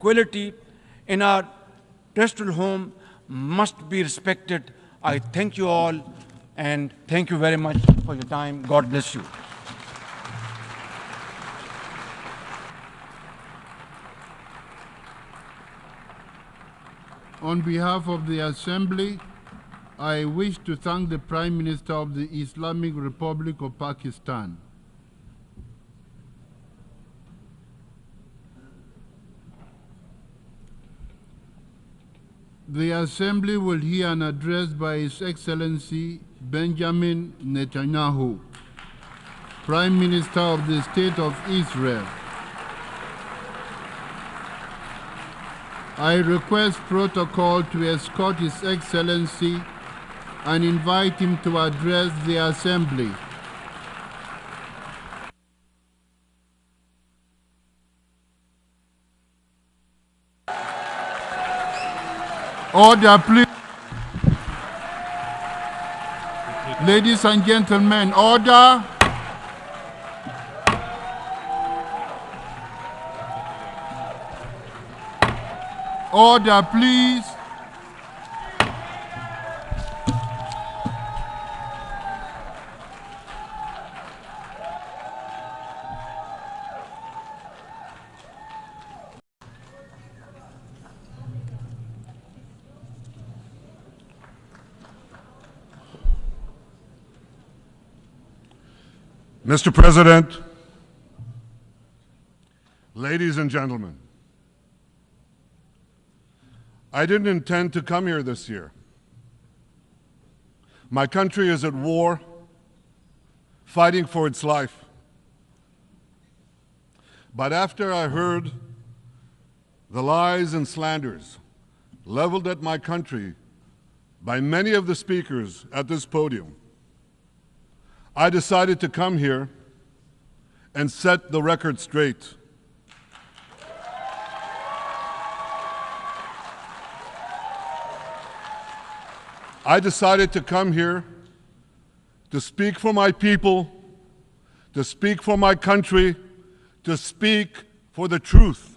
equality in our terrestrial home must be respected. I thank you all, and thank you very much for your time. God bless you. On behalf of the Assembly, I wish to thank the Prime Minister of the Islamic Republic of Pakistan. The Assembly will hear an address by His Excellency Benjamin Netanyahu, Prime Minister of the State of Israel. I request protocol to escort His Excellency and invite him to address the Assembly. Order, please. Ladies and gentlemen, order. Order, please. Mr. President, ladies and gentlemen, I didn't intend to come here this year. My country is at war, fighting for its life. But after I heard the lies and slanders leveled at my country by many of the speakers at this podium, I decided to come here and set the record straight. I decided to come here to speak for my people, to speak for my country, to speak for the truth.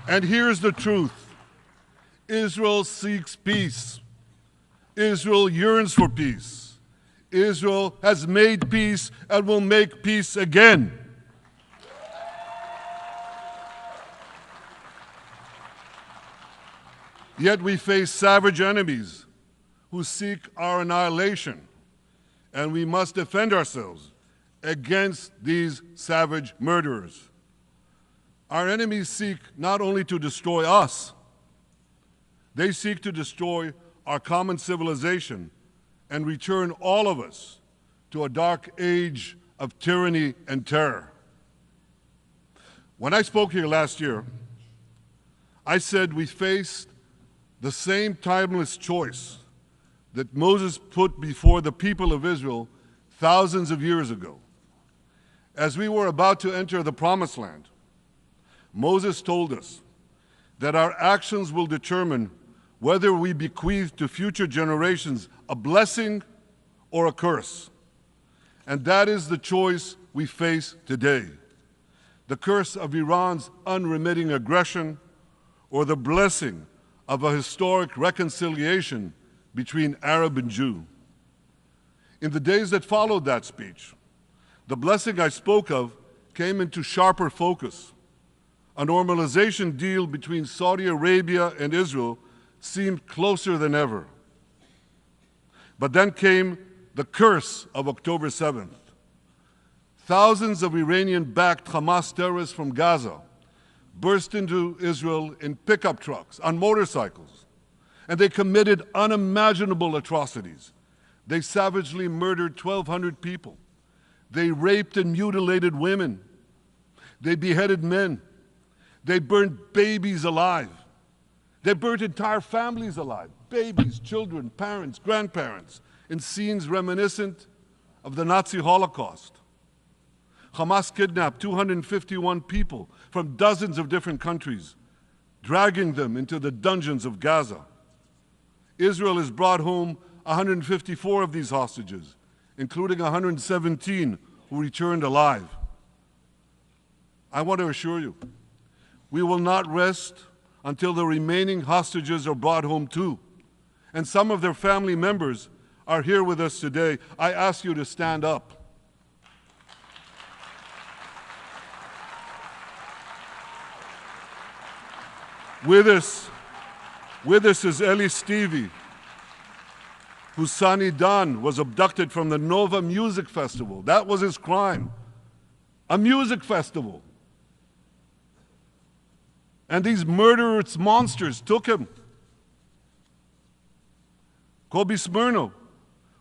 And here's the truth. Israel seeks peace. Israel yearns for peace. Israel has made peace and will make peace again. Yet we face savage enemies who seek our annihilation, and we must defend ourselves against these savage murderers. Our enemies seek not only to destroy us, they seek to destroy our common civilization and return all of us to a dark age of tyranny and terror. When I spoke here last year, I said we faced the same timeless choice that Moses put before the people of Israel thousands of years ago. As we were about to enter the Promised Land, Moses told us that our actions will determine whether we bequeath to future generations a blessing or a curse. And that is the choice we face today. The curse of Iran's unremitting aggression, or the blessing of a historic reconciliation between Arab and Jew. In the days that followed that speech, the blessing I spoke of came into sharper focus. A normalization deal between Saudi Arabia and Israel seemed closer than ever. But then came the curse of October 7th. Thousands of Iranian-backed Hamas terrorists from Gaza burst into Israel in pickup trucks, on motorcycles, and they committed unimaginable atrocities. They savagely murdered 1,200 people. They raped and mutilated women. They beheaded men. They burned babies alive. They burnt entire families alive, babies, children, parents, grandparents, in scenes reminiscent of the Nazi Holocaust. Hamas kidnapped 251 people from dozens of different countries, dragging them into the dungeons of Gaza. Israel has brought home 154 of these hostages, including 117 who returned alive. I want to assure you, we will not rest until the remaining hostages are brought home too. And some of their family members are here with us today. I ask you to stand up. With us is Eli Stevie, whose son Idan was abducted from the Nova Music Festival. That was his crime, a music festival. And these murderous monsters took him. Kobe Smirno,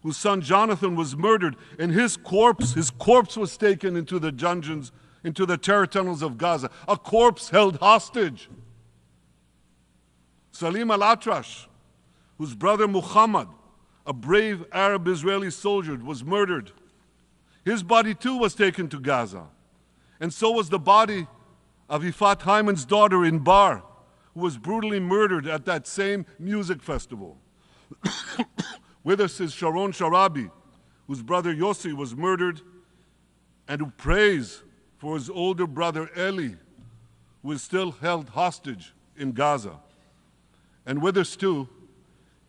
whose son Jonathan was murdered, and his corpse was taken into the dungeons, into the terror tunnels of Gaza. A corpse held hostage. Salim al-Atrash, whose brother Muhammad, a brave Arab Israeli soldier, was murdered. His body too was taken to Gaza. And so was the body of Ifat Hyman's daughter in Bar, who was brutally murdered at that same music festival. With us is Sharon Sharabi, whose brother Yossi was murdered, and who prays for his older brother Eli, who is still held hostage in Gaza. And with us too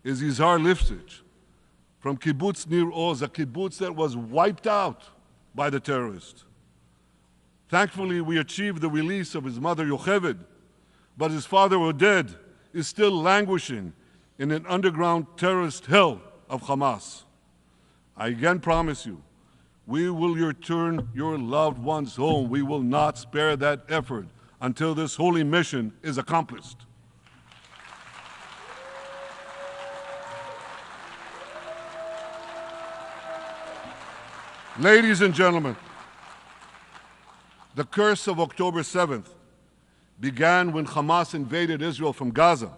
is Izhar Lifsich from Kibbutz Nir Oz, a kibbutz that was wiped out by the terrorists. Thankfully, we achieved the release of his mother Yocheved, but his father Oded is still languishing in an underground terrorist hell of Hamas. I again promise you, we will return your loved ones home. We will not spare that effort until this holy mission is accomplished. Ladies and gentlemen, the curse of October 7th began when Hamas invaded Israel from Gaza,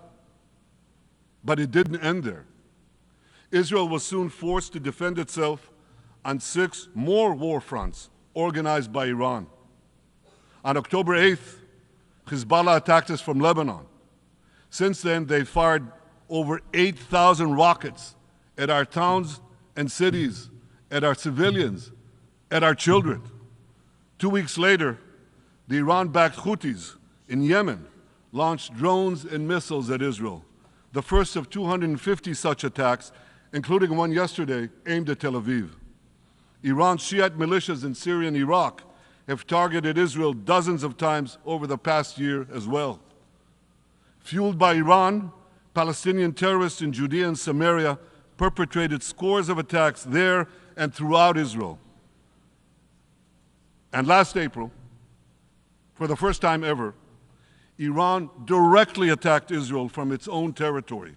but it didn't end there. Israel was soon forced to defend itself on 6 more war fronts organized by Iran. On October 8th, Hezbollah attacked us from Lebanon. Since then, they fired over 8,000 rockets at our towns and cities, at our civilians, at our children. 2 weeks later, the Iran-backed Houthis in Yemen launched drones and missiles at Israel, the first of 250 such attacks, including one yesterday aimed at Tel Aviv. Iran's Shiite militias in Syria and Iraq have targeted Israel dozens of times over the past year as well. Fueled by Iran, Palestinian terrorists in Judea and Samaria perpetrated scores of attacks there and throughout Israel. And last April, for the first time ever, Iran directly attacked Israel from its own territory,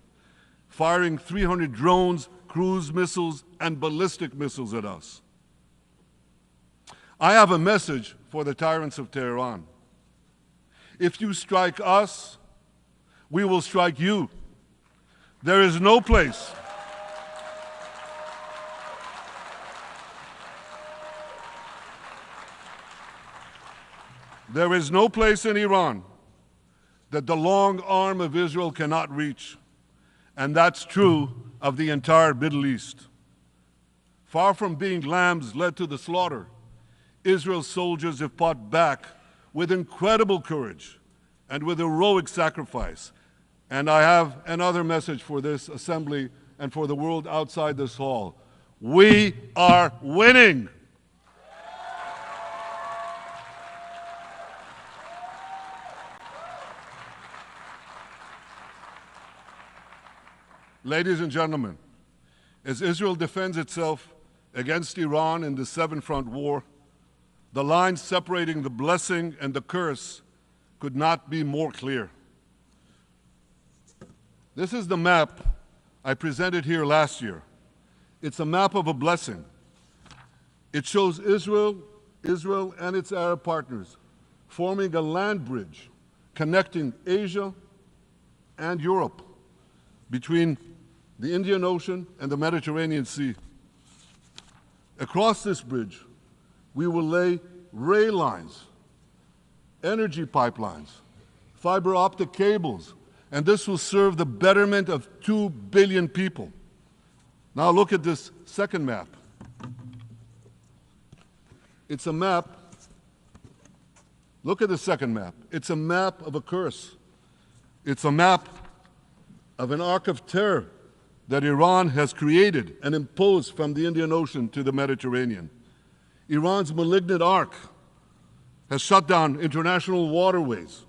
firing 300 drones, cruise missiles, and ballistic missiles at us. I have a message for the tyrants of Tehran. If you strike us, we will strike you. There is no place in Iran that the long arm of Israel cannot reach, and that's true of the entire Middle East. Far from being lambs led to the slaughter, Israel's soldiers have fought back with incredible courage and with heroic sacrifice. And I have another message for this assembly and for the world outside this hall. We are winning. Ladies and gentlemen, as Israel defends itself against Iran in the seven-front war, the line separating the blessing and the curse could not be more clear. This is the map I presented here last year. It's a map of a blessing. It shows Israel and its Arab partners forming a land bridge connecting Asia and Europe between the Indian Ocean and the Mediterranean Sea. Across this bridge, we will lay rail lines, energy pipelines, fiber optic cables, and this will serve the betterment of 2 billion people. Now look at this second map. It's a map Look at the second map. It's a map of a curse. It's a map of an arc of terror that Iran has created and imposed from the Indian Ocean to the Mediterranean. Iran's malignant arc has shut down international waterways.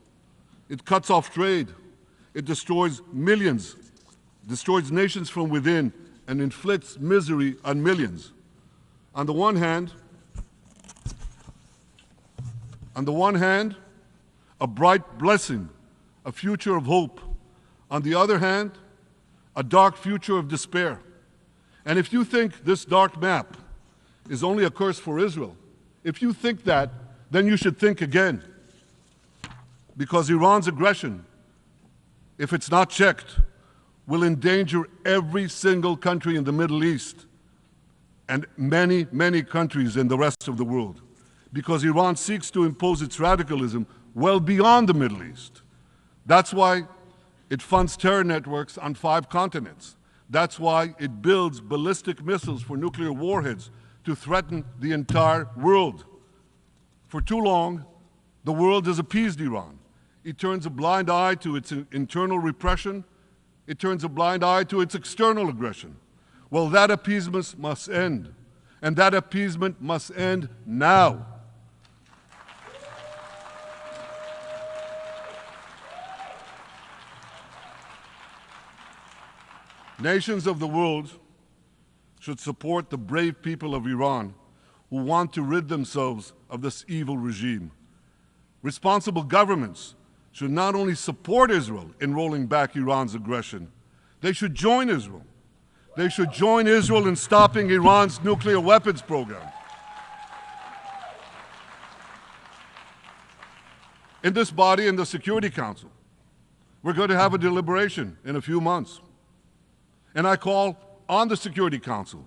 It cuts off trade. It destroys millions, destroys nations from within, and inflicts misery on millions. On the one hand, a bright blessing, a future of hope. On the other hand, a dark future of despair. And if you think this dark map is only a curse for Israel, if you think that, then you should think again. Because Iran's aggression, if it's not checked, will endanger every single country in the Middle East and many, many countries in the rest of the world. Because Iran seeks to impose its radicalism well beyond the Middle East. That's why it funds terror networks on 5 continents. That's why it builds ballistic missiles for nuclear warheads to threaten the entire world. For too long, the world has appeased Iran. It turns a blind eye to its internal repression. It turns a blind eye to its external aggression. Well, that appeasement must end. And that appeasement must end now. Nations of the world should support the brave people of Iran who want to rid themselves of this evil regime. Responsible governments should not only support Israel in rolling back Iran's aggression, they should join Israel. They should join Israel in stopping Iran's nuclear weapons program. In this body, in the Security Council, we're going to have a deliberation in a few months. And I call on the Security Council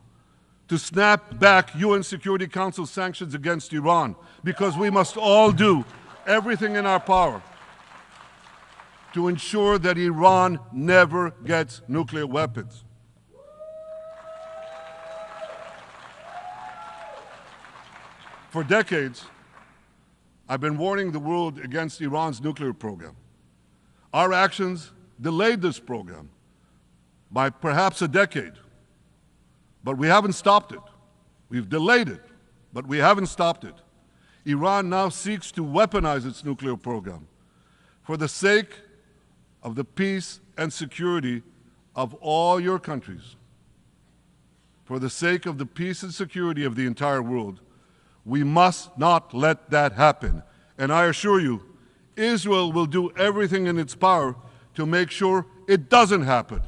to snap back UN Security Council sanctions against Iran, because we must all do everything in our power to ensure that Iran never gets nuclear weapons. For decades, I've been warning the world against Iran's nuclear program. Our actions delayed this program by perhaps a decade, but we haven't stopped it. We've delayed it, but we haven't stopped it. Iran now seeks to weaponize its nuclear program for the sake of the peace and security of all your countries. For the sake of the peace and security of the entire world, we must not let that happen. And I assure you, Israel will do everything in its power to make sure it doesn't happen.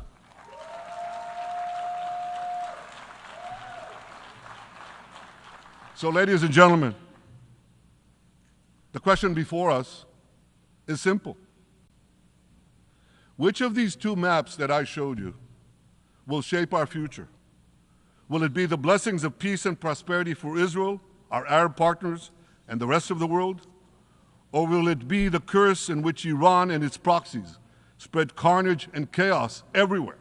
So, ladies and gentlemen, the question before us is simple. Which of these 2 maps that I showed you will shape our future? Will it be the blessings of peace and prosperity for Israel, our Arab partners, and the rest of the world? Or will it be the curse in which Iran and its proxies spread carnage and chaos everywhere?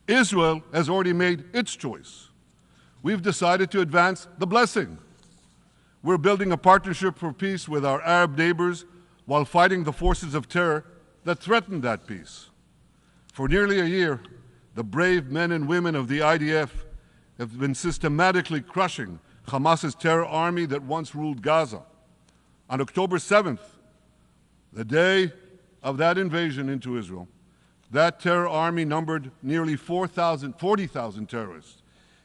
Israel has already made its choice. We've decided to advance the blessing. We're building a partnership for peace with our Arab neighbors while fighting the forces of terror that threaten that peace. For nearly a year, the brave men and women of the IDF have been systematically crushing Hamas's terror army that once ruled Gaza. On October 7th, the day of that invasion into Israel, that terror army numbered nearly 40,000 terrorists.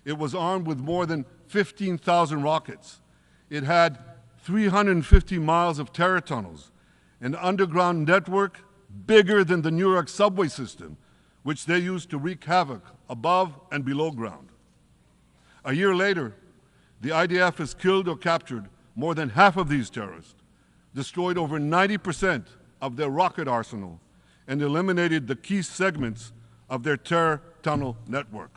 It was armed with more than 15,000 rockets. It had 350 miles of terror tunnels, an underground network bigger than the New York subway system, which they used to wreak havoc above and below ground. A year later, the IDF has killed or captured more than half of these terrorists, destroyed over 90% of their rocket arsenal, and eliminated the key segments of their terror tunnel network.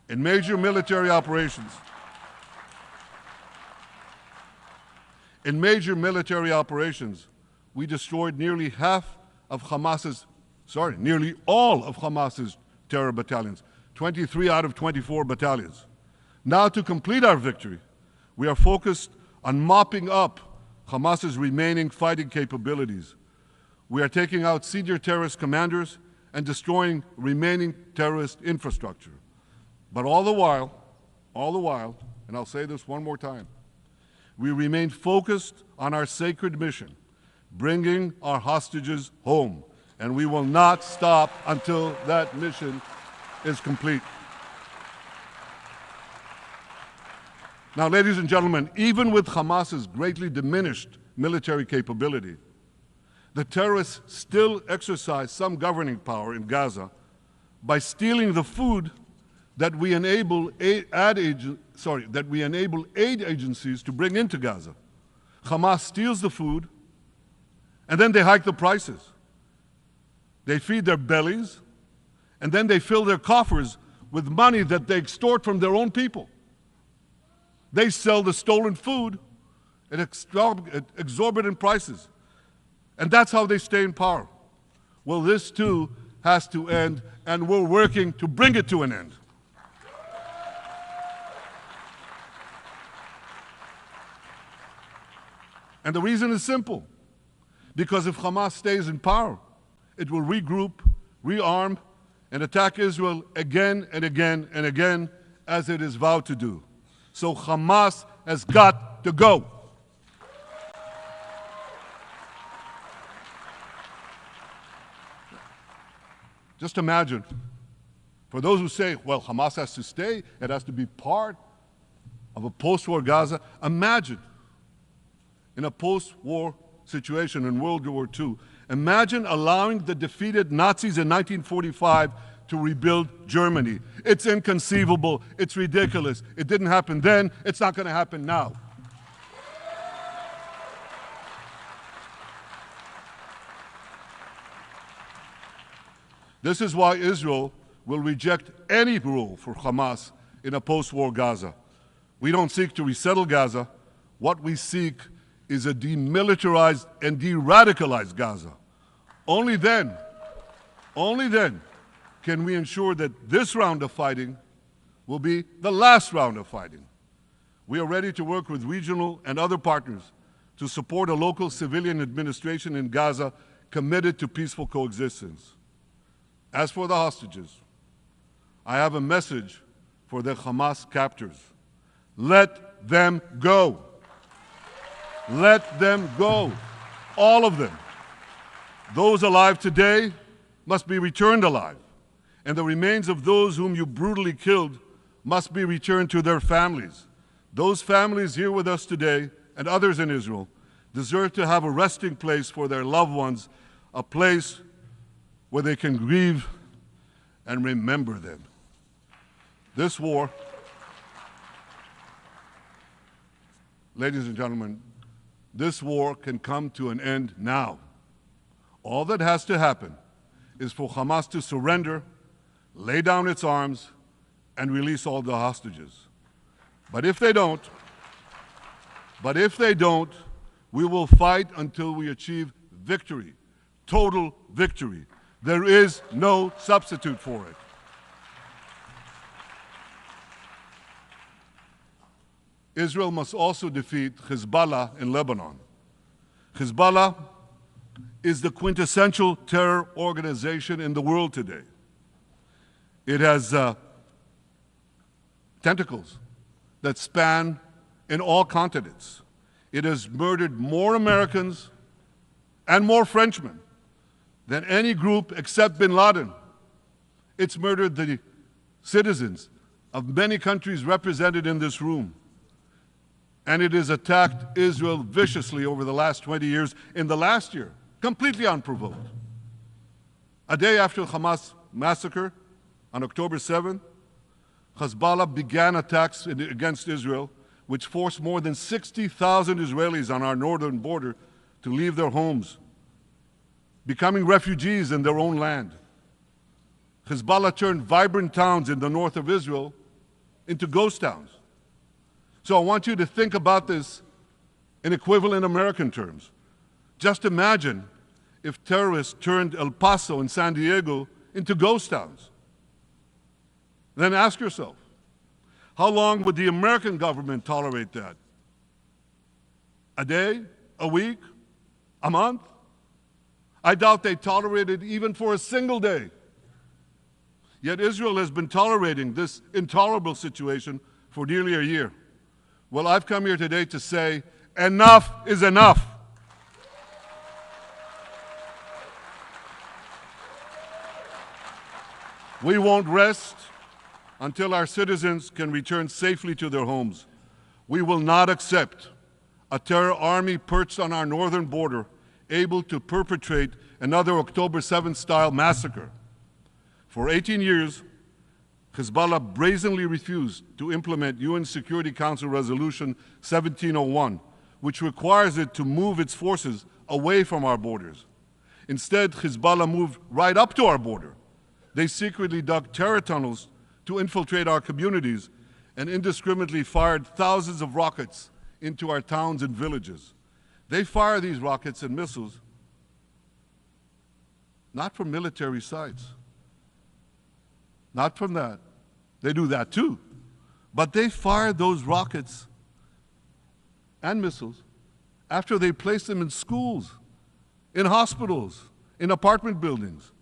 In major military operations, we destroyed nearly all of Hamas's terror battalions, 23 out of 24 battalions. Now, to complete our victory, we are focused on mopping up Hamas's remaining fighting capabilities. We are taking out senior terrorist commanders and destroying remaining terrorist infrastructure. But all the while, and I'll say this one more time, we remain focused on our sacred mission, bringing our hostages home, and we will not stop until that mission is complete. Now, ladies and gentlemen, even with Hamas's greatly diminished military capability, the terrorists still exercise some governing power in Gaza by stealing the food that we enable aid agencies to bring into Gaza. Hamas steals the food, and then they hike the prices. They feed their bellies, and then they fill their coffers with money that they extort from their own people. They sell the stolen food at exorbitant prices. And that's how they stay in power. Well, this too has to end, and we're working to bring it to an end. And the reason is simple. Because if Hamas stays in power, it will regroup, rearm, and attack Israel again and again and again, as it is vowed to do. So Hamas has got to go. Just imagine, for those who say, well, Hamas has to stay, it has to be part of a post-war Gaza, imagine in a post-war situation in World War II, imagine allowing the defeated Nazis in 1945 to rebuild Germany. It's inconceivable, it's ridiculous. It didn't happen then, it's not going to happen now. This is why Israel will reject any rule for Hamas in a post-war Gaza. We don't seek to resettle Gaza. What we seek is a demilitarized and de-radicalized Gaza. Only then can we ensure that this round of fighting will be the last round of fighting. We are ready to work with regional and other partners to support a local civilian administration in Gaza committed to peaceful coexistence. As for the hostages, I have a message for the Hamas captors. Let them go. Let them go. All of them. Those alive today must be returned alive, and the remains of those whom you brutally killed must be returned to their families. Those families here with us today, and others in Israel, deserve to have a resting place for their loved ones, a place where they can grieve and remember them. This war, ladies and gentlemen, this war can come to an end now. All that has to happen is for Hamas to surrender, lay down its arms, and release all the hostages. But if they don't, we will fight until we achieve victory, total victory. There is no substitute for it. Israel must also defeat Hezbollah in Lebanon. Hezbollah is the quintessential terror organization in the world today. It has tentacles that span in all continents. It has murdered more Americans and more Frenchmen than any group except bin Laden. It's murdered the citizens of many countries represented in this room. And it has attacked Israel viciously over the last 20 years, in the last year, completely unprovoked. A day after Hamas massacre, on October 7th, Hezbollah began attacks against Israel, which forced more than 60,000 Israelis on our northern border to leave their homes, becoming refugees in their own land. Hezbollah turned vibrant towns in the north of Israel into ghost towns. So I want you to think about this in equivalent American terms. Just imagine if terrorists turned El Paso and San Diego into ghost towns. Then ask yourself, how long would the American government tolerate that? A day? a week, a month. I doubt they tolerate it even for a single day. Yet Israel has been tolerating this intolerable situation for nearly a year. Well, I've come here today to say enough is enough. We won't rest until our citizens can return safely to their homes. We will not accept a terror army perched on our northern border, able to perpetrate another October 7th-style massacre. For 18 years, Hezbollah brazenly refused to implement UN Security Council Resolution 1701, which requires it to move its forces away from our borders. Instead, Hezbollah moved right up to our border. They secretly dug terror tunnels to infiltrate our communities and indiscriminately fired thousands of rockets into our towns and villages. They fire these rockets and missiles not from military sites, not from that. They do that too. But they fire those rockets and missiles after they place them in schools, in hospitals, in apartment buildings,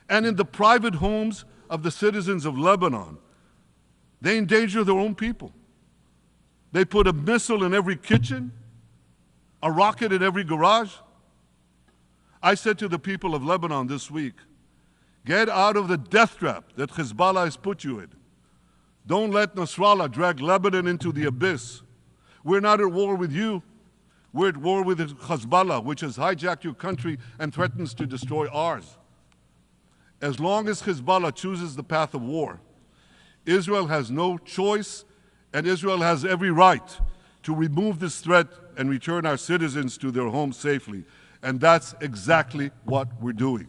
and in the private homes of the citizens of Lebanon. They endanger their own people. They put a missile in every kitchen, a rocket in every garage. I said to the people of Lebanon this week, get out of the death trap that Hezbollah has put you in. Don't let Nasrallah drag Lebanon into the abyss. We're not at war with you. We're at war with Hezbollah, which has hijacked your country and threatens to destroy ours. As long as Hezbollah chooses the path of war, Israel has no choice, and Israel has every right to remove this threat and return our citizens to their homes safely. And that's exactly what we're doing.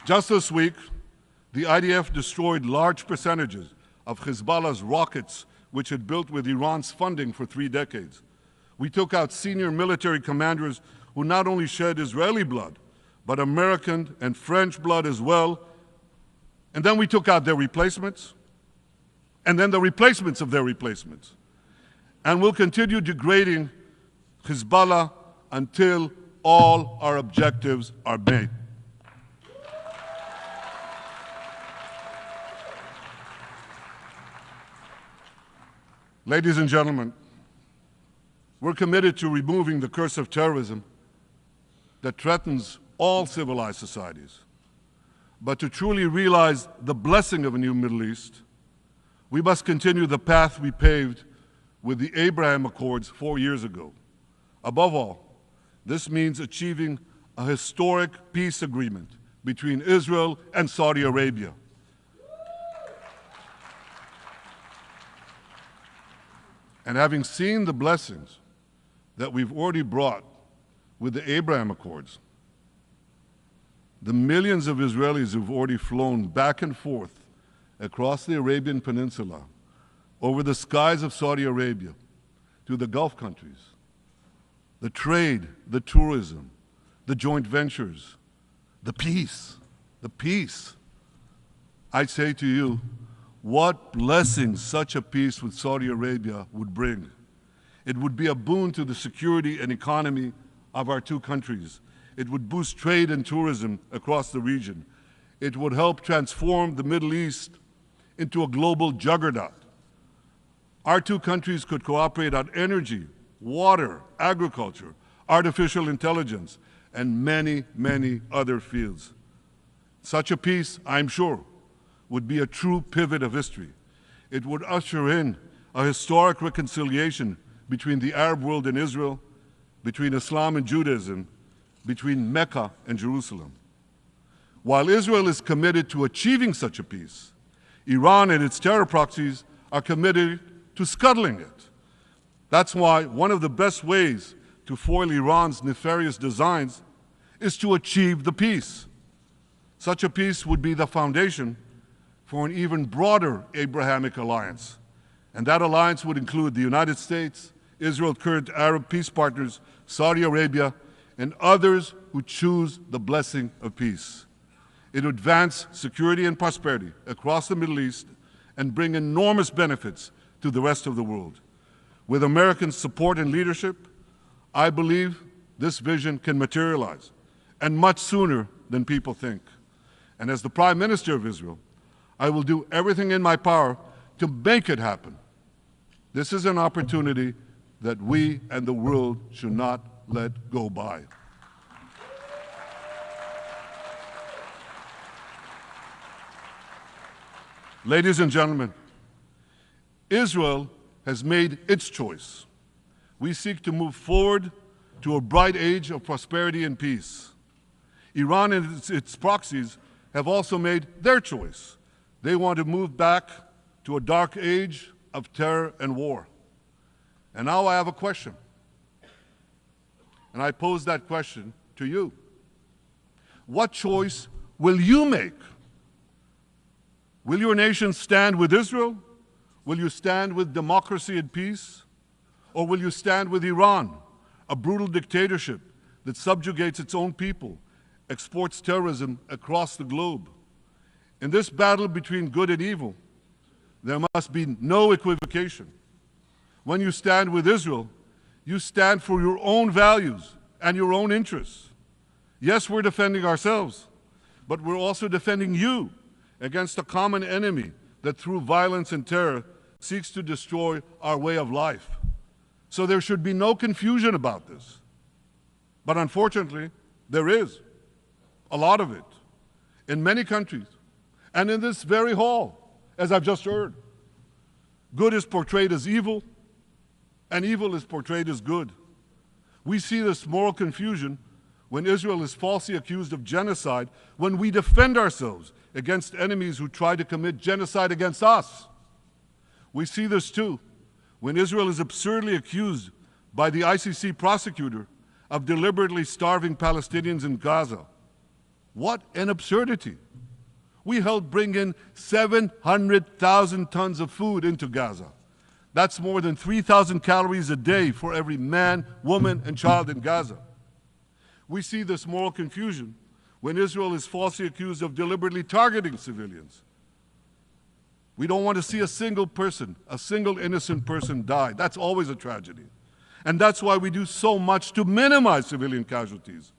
Just this week, the IDF destroyed large percentages of Hezbollah's rockets, which had built with Iran's funding for 3 decades. We took out senior military commanders who not only shed Israeli blood, but American and French blood as well. And then we took out their replacements, and then the replacements of their replacements. And we'll continue degrading Hezbollah until all our objectives are met. Ladies and gentlemen, we're committed to removing the curse of terrorism that threatens all civilized societies. But to truly realize the blessing of a new Middle East, we must continue the path we paved with the Abraham Accords 4 years ago. Above all, this means achieving a historic peace agreement between Israel and Saudi Arabia. And having seen the blessings that we've already brought with the Abraham Accords, the millions of Israelis who've already flown back and forth across the Arabian Peninsula, over the skies of Saudi Arabia, to the Gulf countries, the trade, the tourism, the joint ventures, the peace, I say to you, what blessings such a peace with Saudi Arabia would bring. It would be a boon to the security and economy of our two countries. It would boost trade and tourism across the region. It would help transform the Middle East into a global juggernaut. Our two countries could cooperate on energy, water, agriculture, artificial intelligence, and many, many other fields. Such a peace, I'm sure, would be a true pivot of history. It would usher in a historic reconciliation between the Arab world and Israel, between Islam and Judaism, between Mecca and Jerusalem. While Israel is committed to achieving such a peace, Iran and its terror proxies are committed to scuttling it. That's why one of the best ways to foil Iran's nefarious designs is to achieve the peace. Such a peace would be the foundation for an even broader Abrahamic alliance. And that alliance would include the United States, Israel's current Arab peace partners, Saudi Arabia, and others who choose the blessing of peace. It would advance security and prosperity across the Middle East and bring enormous benefits to the rest of the world. With American support and leadership, I believe this vision can materialize, and much sooner than people think. And as the Prime Minister of Israel, I will do everything in my power to make it happen. This is an opportunity that we and the world should not let go by. Ladies and gentlemen, Israel has made its choice. We seek to move forward to a bright age of prosperity and peace. Iran and its proxies have also made their choice. They want to move back to a dark age of terror and war. And now I have a question. And I pose that question to you. What choice will you make? Will your nation stand with Israel? Will you stand with democracy and peace? Or will you stand with Iran, a brutal dictatorship that subjugates its own people, exports terrorism across the globe? In this battle between good and evil, there must be no equivocation. When you stand with Israel, you stand for your own values and your own interests. Yes, we're defending ourselves, but we're also defending you against a common enemy that through violence and terror seeks to destroy our way of life. So there should be no confusion about this. But unfortunately, there is a lot of it in many countries and in this very hall, as I've just heard. Good is portrayed as evil, and evil is portrayed as good. We see this moral confusion when Israel is falsely accused of genocide, when we defend ourselves against enemies who try to commit genocide against us. We see this too when Israel is absurdly accused by the ICC prosecutor of deliberately starving Palestinians in Gaza. What an absurdity! We helped bring in 700,000 tons of food into Gaza. That's more than 3,000 calories a day for every man, woman, and child in Gaza. We see this moral confusion when Israel is falsely accused of deliberately targeting civilians. We don't want to see a single person, a single innocent person die. That's always a tragedy. And that's why we do so much to minimize civilian casualties,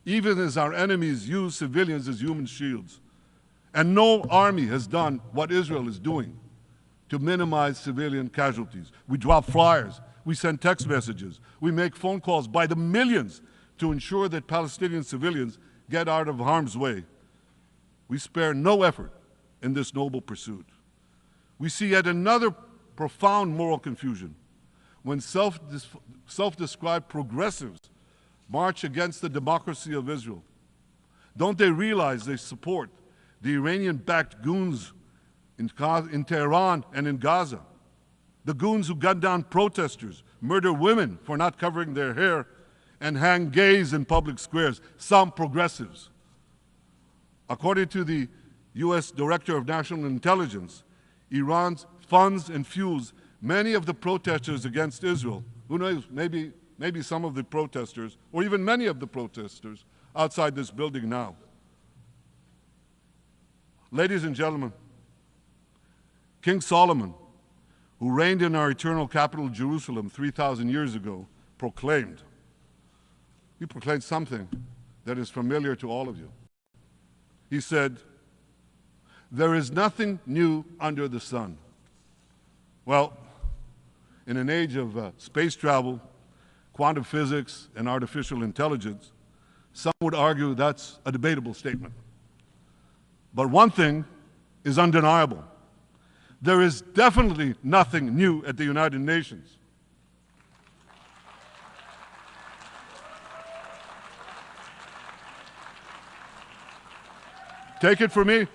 even as our enemies use civilians as human shields. And no army has done what Israel is doing to minimize civilian casualties. We drop flyers, we send text messages, we make phone calls by the millions to ensure that Palestinian civilians get out of harm's way. We spare no effort in this noble pursuit. We see yet another profound moral confusion when self-described progressives march against the democracy of Israel. Don't they realize they support the Iranian-backed goons in Tehran and in Gaza? The goons who gun down protesters, murder women for not covering their hair, and hang gays in public squares, some progressives. According to the US Director of National Intelligence, Iran funds and fuels many of the protesters against Israel. Who knows, maybe some of the protesters, or even many of the protesters outside this building now. Ladies and gentlemen, King Solomon, who reigned in our eternal capital, Jerusalem, 3,000 years ago, proclaimed something that is familiar to all of you. He said, "There is nothing new under the sun." Well, in an age of space travel, quantum physics, and artificial intelligence, some would argue that's a debatable statement. But one thing is undeniable. There is definitely nothing new at the United Nations. Take it from me.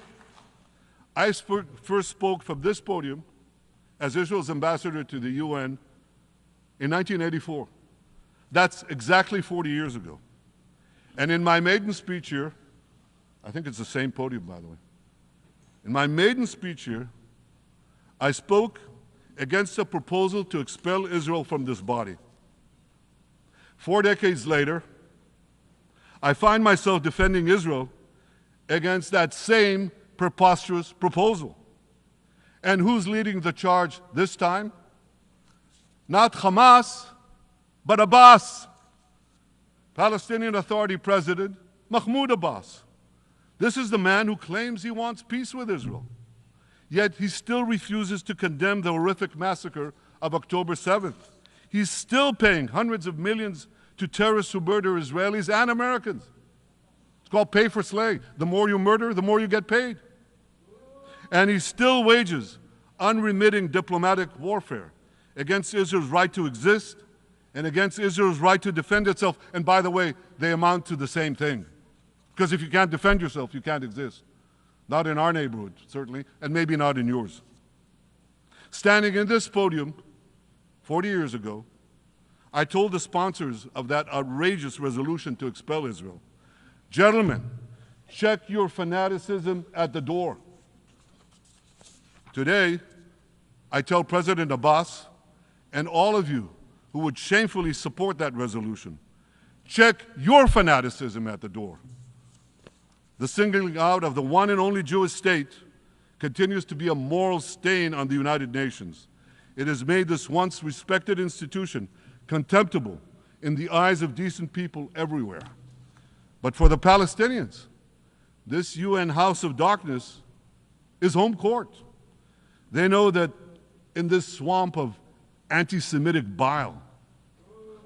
I first spoke from this podium as Israel's ambassador to the UN in 1984. That's exactly 40 years ago. And in my maiden speech here, I think it's the same podium, by the way. In my maiden speech here, I spoke against a proposal to expel Israel from this body. 4 decades later, I find myself defending Israel against that same preposterous proposal. And who's leading the charge this time? Not Hamas, but Abbas, Palestinian Authority President Mahmoud Abbas. This is the man who claims he wants peace with Israel. Yet he still refuses to condemn the horrific massacre of October 7th. He's still paying hundreds of millions to terrorists who murder Israelis and Americans. It's called pay for slay. The more you murder, the more you get paid. And he still wages unremitting diplomatic warfare against Israel's right to exist and against Israel's right to defend itself. And by the way, they amount to the same thing. Because if you can't defend yourself, you can't exist. Not in our neighborhood, certainly, and maybe not in yours. Standing in this podium 40 years ago, I told the sponsors of that outrageous resolution to expel Israel, gentlemen, check your fanaticism at the door. Today, I tell President Abbas and all of you who would shamefully support that resolution, check your fanaticism at the door. The singling out of the one and only Jewish state continues to be a moral stain on the United Nations. It has made this once respected institution contemptible in the eyes of decent people everywhere. But for the Palestinians, this UN House of Darkness is home court. They know that in this swamp of anti-Semitic bile,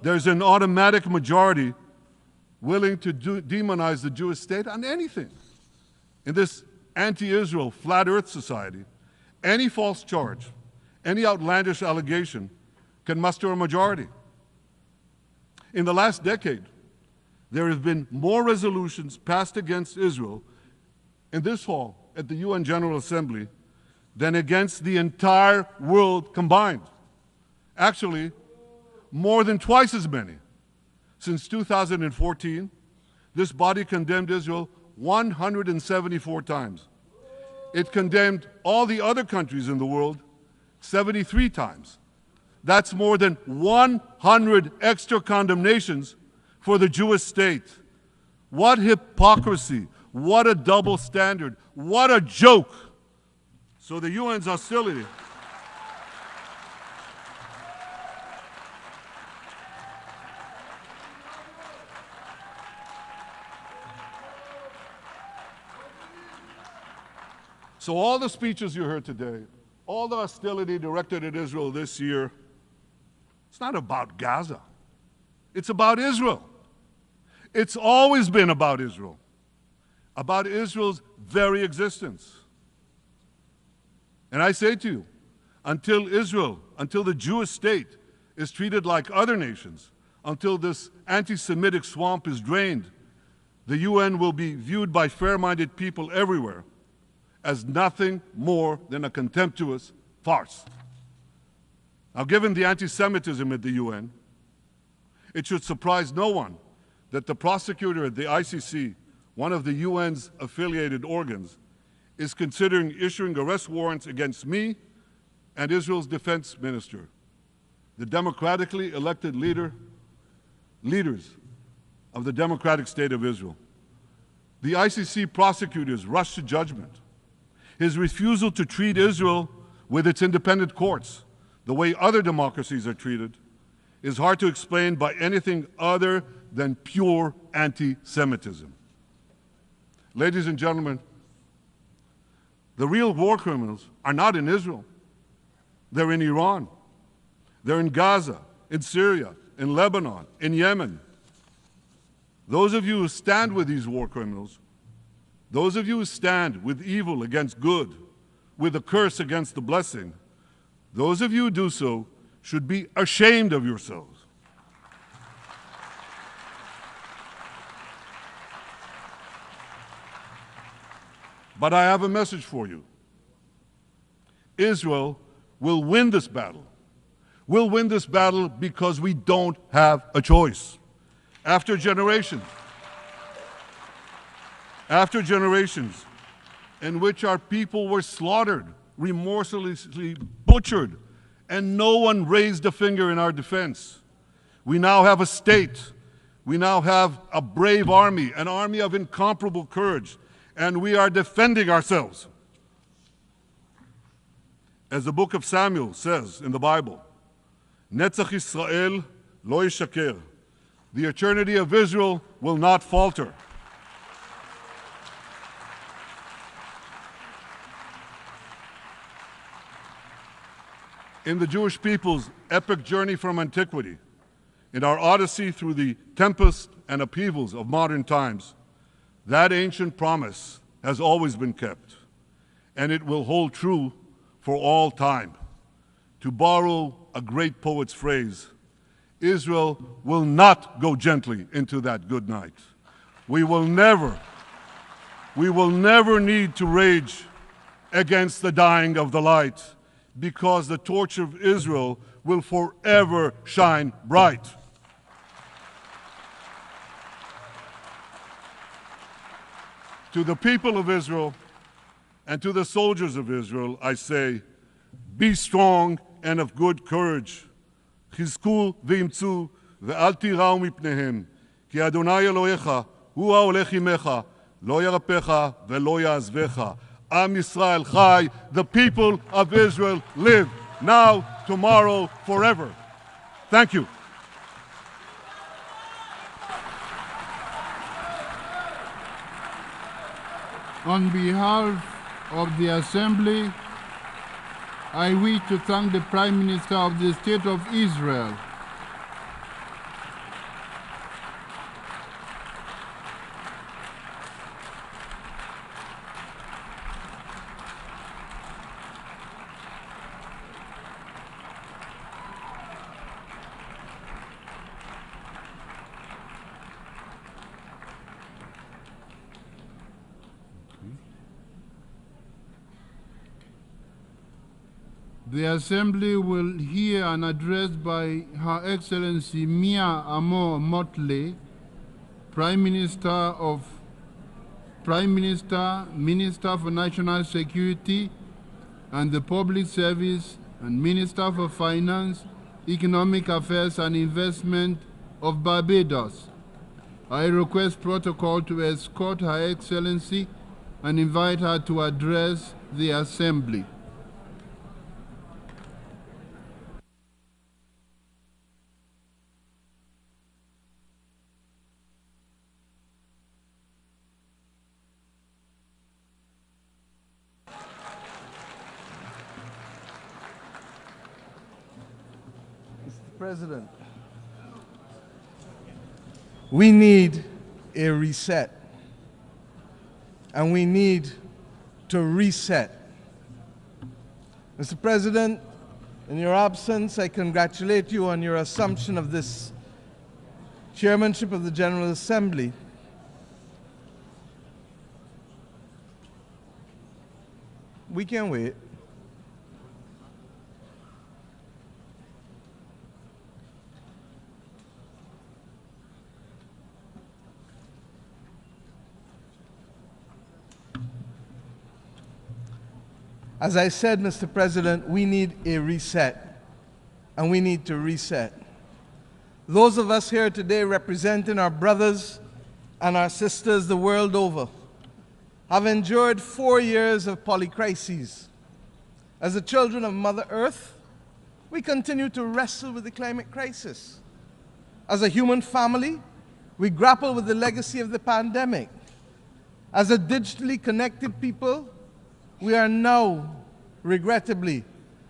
there's an automatic majority willing to demonize the Jewish state on anything. In this anti-Israel flat earth society, any false charge, any outlandish allegation can muster a majority. In the last decade, there have been more resolutions passed against Israel in this hall at the UN General Assembly than against the entire world combined. Actually, more than twice as many. Since 2014, this body condemned Israel 174 times. It condemned all the other countries in the world 73 times. That's more than 100 extra condemnations for the Jewish state. What hypocrisy, what a double standard, what a joke. So the UN's hostility So all the speeches you heard today, all the hostility directed at Israel this year, it's not about Gaza. It's about Israel. It's always been about Israel's very existence. And I say to you, until the Jewish state is treated like other nations, until this anti-Semitic swamp is drained, the UN will be viewed by fair-minded people everywhere as nothing more than a contemptuous farce. Now, given the anti-Semitism at the UN, it should surprise no one that the prosecutor at the ICC, one of the UN's affiliated organs, is considering issuing arrest warrants against me and Israel's defense minister, the democratically elected leaders of the democratic state of Israel. The ICC prosecutors rushed to judgment. His refusal to treat Israel with its independent courts the way other democracies are treated is hard to explain by anything other than pure anti-Semitism. Ladies and gentlemen, the real war criminals are not in Israel. They're in Iran. They're in Gaza, in Syria, in Lebanon, in Yemen. Those of you who stand with these war criminals, those of you who stand with evil against good, with a curse against the blessing, those of you who do so should be ashamed of yourselves. But I have a message for you. Israel will win this battle. We'll win this battle because we don't have a choice. After generations in which our people were slaughtered, remorselessly butchered, and no one raised a finger in our defense, we now have a state. We now have a brave army, an army of incomparable courage, and we are defending ourselves. As the book of Samuel says in the Bible, Netzach Yisrael lo yishaker. The eternity of Israel will not falter. In the Jewish people's epic journey from antiquity, in our odyssey through the tempest and upheavals of modern times, that ancient promise has always been kept, and it will hold true for all time. To borrow a great poet's phrase, Israel will not go gently into that good night. We will never need to rage against the dying of the light, because the torch of Israel will forever shine bright. To the people of Israel and to the soldiers of Israel, I say, be strong and of good courage. חזקו ואמצו ואל תיראו מפניהם, כי אדוני אלוהיך הוא ההולך עמך, לא ירפך ולא יעזבך. Am Yisrael Chai, the people of Israel live, now, tomorrow, forever. Thank you. On behalf of the Assembly, I wish to thank the Prime Minister of the State of Israel, The Assembly will hear an address by Her Excellency Mia Amor Motley, Minister, Minister for National Security and the Public Service, and Minister for Finance, Economic Affairs and Investment of Barbados. I request protocol to escort Her Excellency and invite her to address the Assembly. President, we need a reset, and we need to reset. Mr. President, in your absence, I congratulate you on your assumption of this chairmanship of the General Assembly. We can wait. As I said, Mr. President, we need a reset, and we need to reset. Those of us here today representing our brothers and our sisters the world over have endured 4 years of polycrises. As the children of Mother Earth, we continue to wrestle with the climate crisis. As a human family, we grapple with the legacy of the pandemic. As a digitally connected people, we are now, regrettably,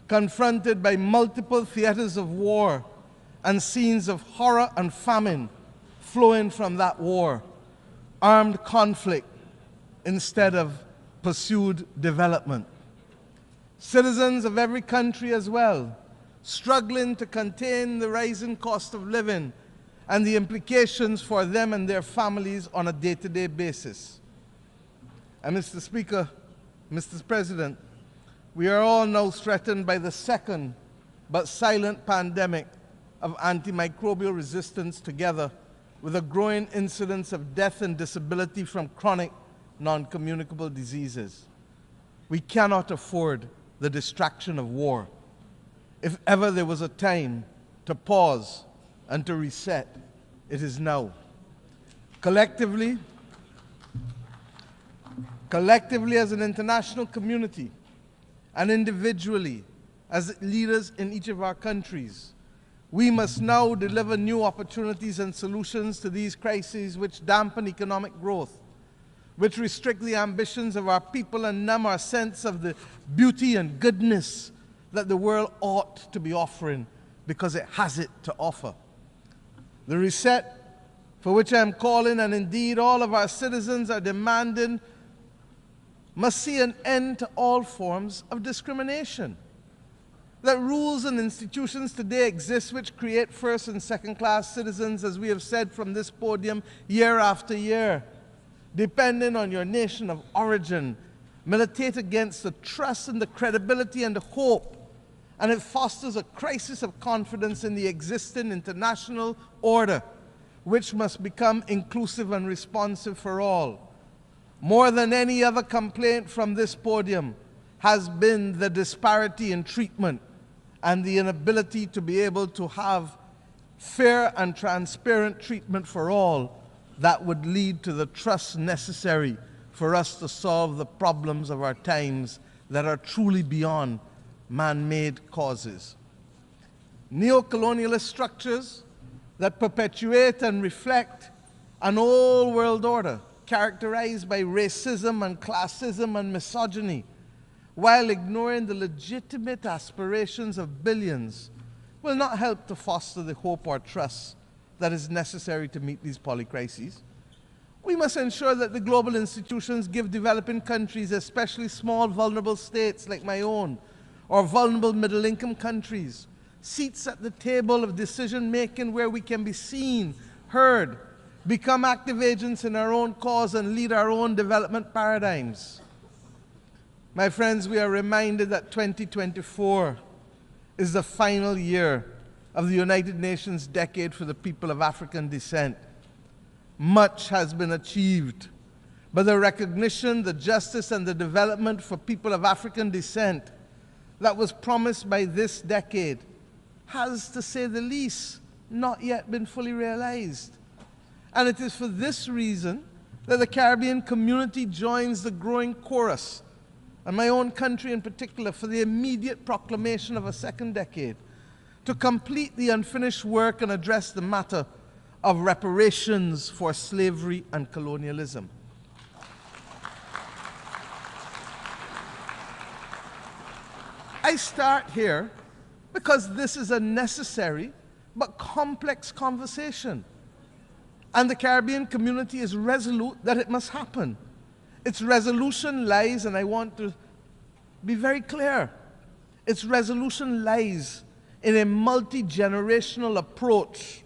confronted by multiple theaters of war and scenes of horror and famine flowing from that war, armed conflict instead of pursued development. Citizens of every country as well, struggling to contain the rising cost of living and the implications for them and their families on a day-to-day basis. And Mr. Speaker, Mr. President, we are all now threatened by the second but silent pandemic of antimicrobial resistance, together with a growing incidence of death and disability from chronic non-communicable diseases. We cannot afford the distraction of war. If ever there was a time to pause and to reset, it is now. Collectively as an international community, and individually, as leaders in each of our countries, we must now deliver new opportunities and solutions to these crises which dampen economic growth, which restrict the ambitions of our people and numb our sense of the beauty and goodness that the world ought to be offering because it has it to offer. The reset for which I am calling, and indeed all of our citizens are demanding, must see an end to all forms of discrimination. That rules and institutions today exist which create first and second class citizens, as we have said from this podium year after year, depending on your nation of origin, militate against the trust and the credibility and the hope, and it fosters a crisis of confidence in the existing international order, which must become inclusive and responsive for all. More than any other complaint from this podium has been the disparity in treatment and the inability to be able to have fair and transparent treatment for all that would lead to the trust necessary for us to solve the problems of our times that are truly beyond man-made causes. Neo-colonialist structures that perpetuate and reflect an old world order characterized by racism and classism and misogyny, while ignoring the legitimate aspirations of billions, will not help to foster the hope or trust that is necessary to meet these polycrises. We must ensure that the global institutions give developing countries, especially small vulnerable states like my own, or vulnerable middle-income countries, seats at the table of decision-making where we can be seen, heard, become active agents in our own cause and lead our own development paradigms. My friends, we are reminded that 2024 is the final year of the United Nations Decade for the People of African Descent. Much has been achieved, but the recognition, the justice, and the development for people of African descent that was promised by this decade has, to say the least, not yet been fully realized. And it is for this reason that the Caribbean community joins the growing chorus, and my own country in particular, for the immediate proclamation of a second decade to complete the unfinished work and address the matter of reparations for slavery and colonialism. I start here because this is a necessary but complex conversation, and the Caribbean community is resolute that it must happen. Its resolution lies, and I want to be very clear, its resolution lies in a multi-generational approach,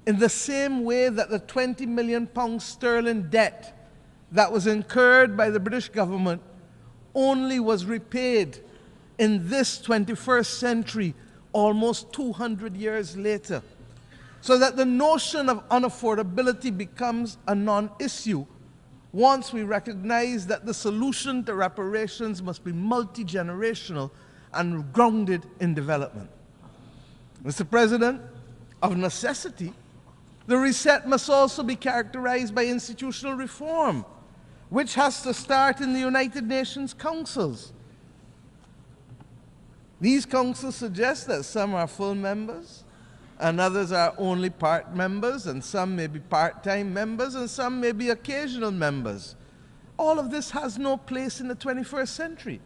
in the same way that the £20 million sterling debt that was incurred by the British government only was repaid in this 21st century, almost 200 years later, so that the notion of unaffordability becomes a non-issue once we recognize that the solution to reparations must be multi-generational and grounded in development. Mr. President, of necessity, the reset must also be characterized by institutional reform, which has to start in the United Nations councils. These councils suggest that some are full members, and others are only part members, and some may be part-time members, and some may be occasional members. All of this has no place in the 21st century.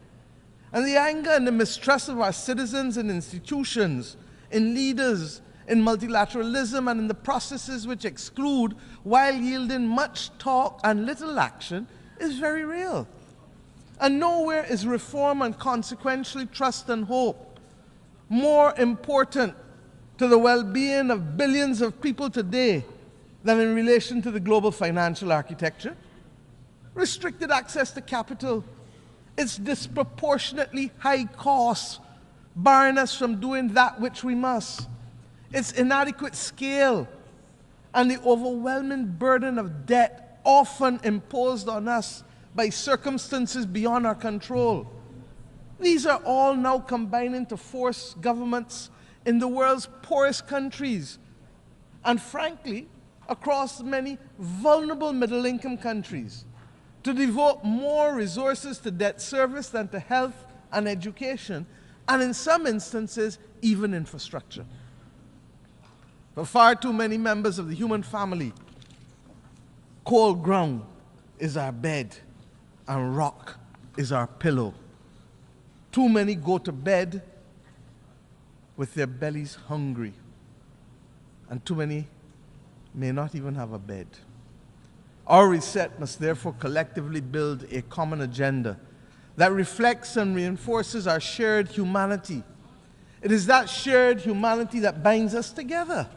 And the anger and the mistrust of our citizens and institutions, in leaders, in multilateralism, and in the processes which exclude while yielding much talk and little action is very real. And nowhere is reform and consequently trust and hope more important to the well-being of billions of people today than in relation to the global financial architecture. Restricted access to capital, its disproportionately high costs, barring us from doing that which we must, its inadequate scale, and the overwhelming burden of debt often imposed on us by circumstances beyond our control. These are all now combining to force governments in the world's poorest countries, and frankly, across many vulnerable middle-income countries, to devote more resources to debt service than to health, and education, and in some instances, even infrastructure. For far too many members of the human family, cold ground is our bed and rock is our pillow. Too many go to bed with their bellies hungry, and too many may not even have a bed. Our reset must therefore collectively build a common agenda that reflects and reinforces our shared humanity. It is that shared humanity that binds us together.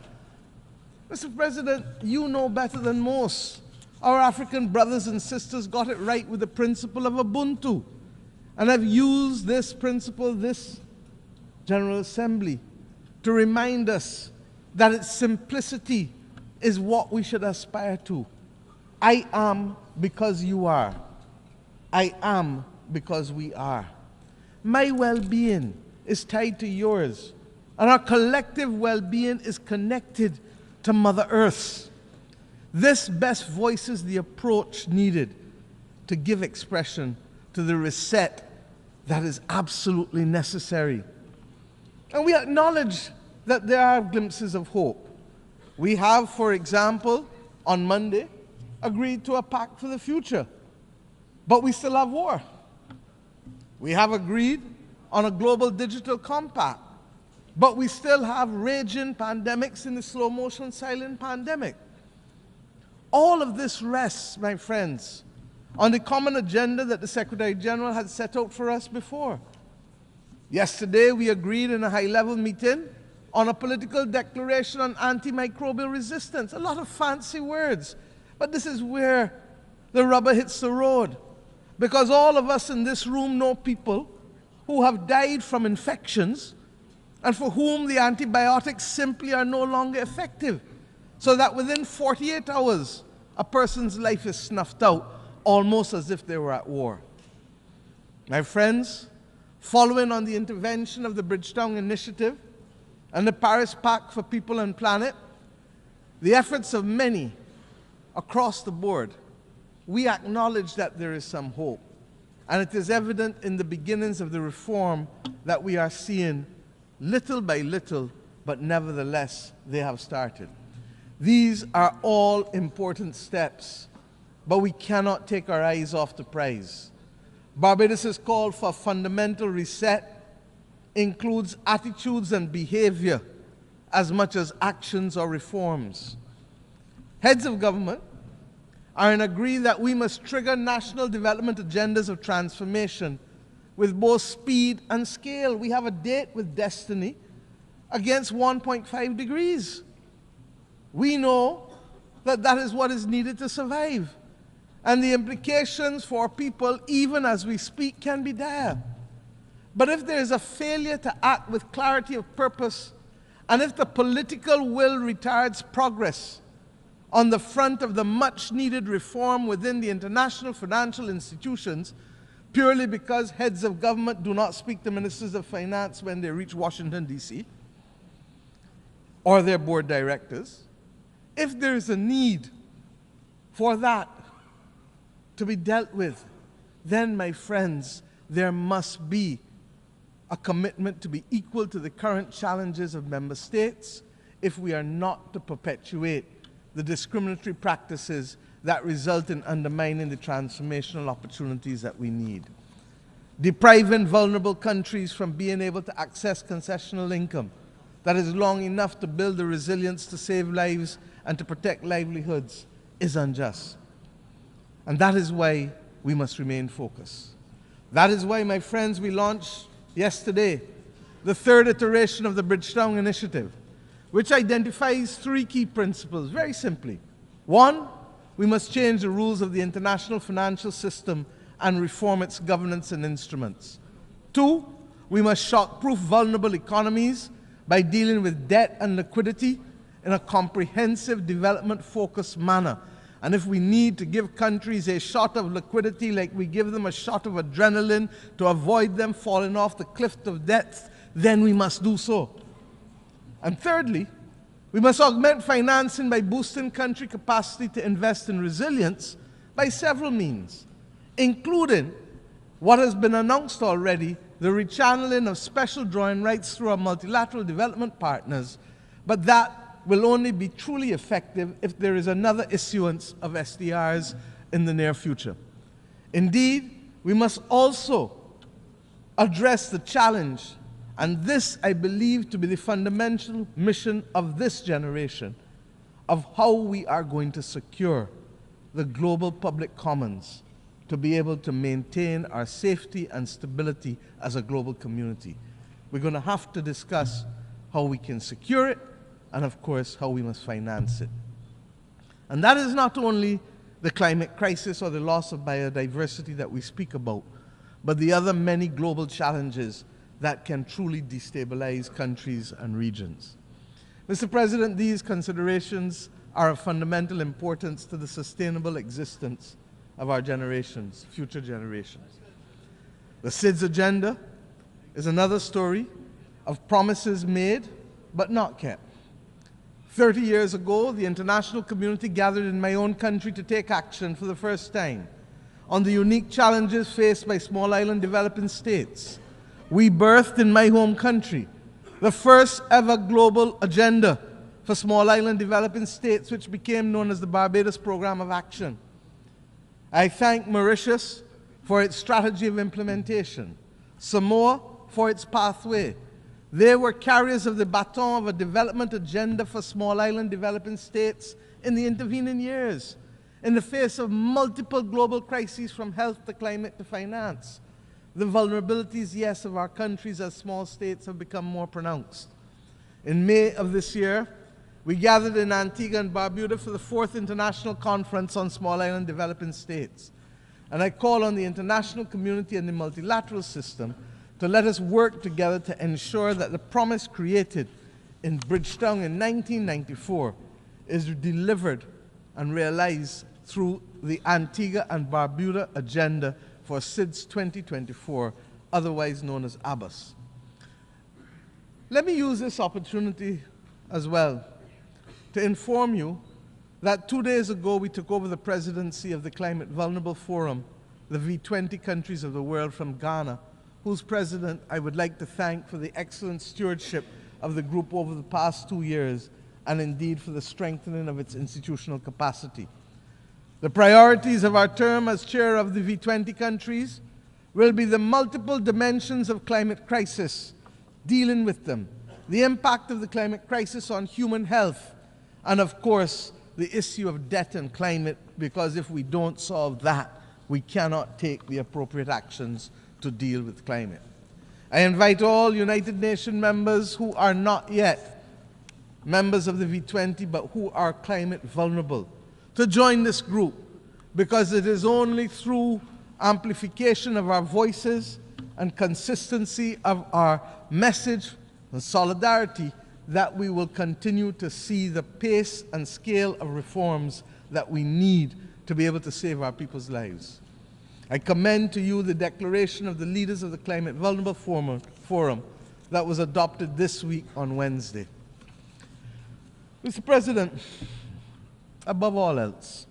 Mr. President, you know better than most. Our African brothers and sisters got it right with the principle of Ubuntu, and have used this principle, this General Assembly, to remind us that its simplicity is what we should aspire to. I am because you are. I am because we are. My well-being is tied to yours, and our collective well-being is connected to Mother Earth. This best voices the approach needed to give expression to the reset that is absolutely necessary. And we acknowledge that there are glimpses of hope. We have, for example, on Monday, agreed to a pact for the future, but we still have war. We have agreed on a global digital compact, but we still have raging pandemics in the slow motion silent pandemic. All of this rests, my friends, on the common agenda that the Secretary General had set out for us before. Yesterday, we agreed in a high-level meeting on a political declaration on antimicrobial resistance. A lot of fancy words, but this is where the rubber hits the road. Because all of us in this room know people who have died from infections and for whom the antibiotics simply are no longer effective, so that within 48 hours, a person's life is snuffed out, almost as if they were at war. My friends, following on the intervention of the Bridgetown Initiative and the Paris Pact for People and Planet, the efforts of many across the board, we acknowledge that there is some hope. And it is evident in the beginnings of the reform that we are seeing little by little, but nevertheless, they have started. These are all important steps, but we cannot take our eyes off the prize. Barbados' call for fundamental reset includes attitudes and behavior as much as actions or reforms. Heads of government are in agree that we must trigger national development agendas of transformation with both speed and scale. We have a date with destiny against 1.5 degrees. We know that that is what is needed to survive. And the implications for people, even as we speak, can be dire. But if there is a failure to act with clarity of purpose, and if the political will retards progress on the front of the much-needed reform within the international financial institutions, purely because heads of government do not speak to ministers of finance when they reach Washington, D.C., or their board directors, if there is a need for that to be dealt with, then, my friends, there must be a commitment to be equal to the current challenges of member states if we are not to perpetuate the discriminatory practices that result in undermining the transformational opportunities that we need. Depriving vulnerable countries from being able to access concessional income that is long enough to build the resilience to save lives and to protect livelihoods is unjust. And that is why we must remain focused. That is why, my friends, we launched yesterday the third iteration of the Bridgetown Initiative, which identifies three key principles, very simply. One, we must change the rules of the international financial system and reform its governance and instruments. Two, we must shock-proof vulnerable economies by dealing with debt and liquidity in a comprehensive, development-focused manner. And if we need to give countries a shot of liquidity like we give them a shot of adrenaline to avoid them falling off the cliff of death, then we must do so. And thirdly, we must augment financing by boosting country capacity to invest in resilience by several means, including what has been announced already, the rechanneling of special drawing rights through our multilateral development partners, but that will only be truly effective if there is another issuance of SDRs in the near future. Indeed, we must also address the challenge, and this I believe to be the fundamental mission of this generation, of how we are going to secure the global public commons to be able to maintain our safety and stability as a global community. We're going to have to discuss how we can secure it and, of course, how we must finance it. And that is not only the climate crisis or the loss of biodiversity that we speak about, but the other many global challenges that can truly destabilize countries and regions. Mr. President, these considerations are of fundamental importance to the sustainable existence of our generations, future generations. The SIDS agenda is another story of promises made but not kept. 30 years ago, the international community gathered in my own country to take action for the first time on the unique challenges faced by small island developing states. We birthed in my home country the first ever global agenda for small island developing states, which became known as the Barbados Program of Action. I thank Mauritius for its strategy of implementation, Samoa for its pathway. They were carriers of the baton of a development agenda for small island developing states in the intervening years, in the face of multiple global crises from health to climate to finance. The vulnerabilities, yes, of our countries as small states have become more pronounced. In May of this year, we gathered in Antigua and Barbuda for the 4th International Conference on Small Island Developing States. And I call on the international community and the multilateral system to let us work together to ensure that the promise created in Bridgetown in 1994 is delivered and realized through the Antigua and Barbuda Agenda for SIDS 2024, otherwise known as ABBAS. Let me use this opportunity as well to inform you that 2 days ago we took over the presidency of the Climate Vulnerable Forum, the V20 countries of the world, from Ghana, whose president I would like to thank for the excellent stewardship of the group over the past 2 years, and indeed for the strengthening of its institutional capacity. The priorities of our term as chair of the V20 countries will be the multiple dimensions of climate crisis, dealing with them, the impact of the climate crisis on human health, and of course, the issue of debt and climate, because if we don't solve that, we cannot take the appropriate actions to deal with climate. I invite all United Nations members who are not yet members of the V20, but who are climate vulnerable, to join this group, because it is only through amplification of our voices and consistency of our message and solidarity that we will continue to see the pace and scale of reforms that we need to be able to save our people's lives. I commend to you the declaration of the leaders of the Climate Vulnerable Forum that was adopted this week on Wednesday. Mr. President, above all else,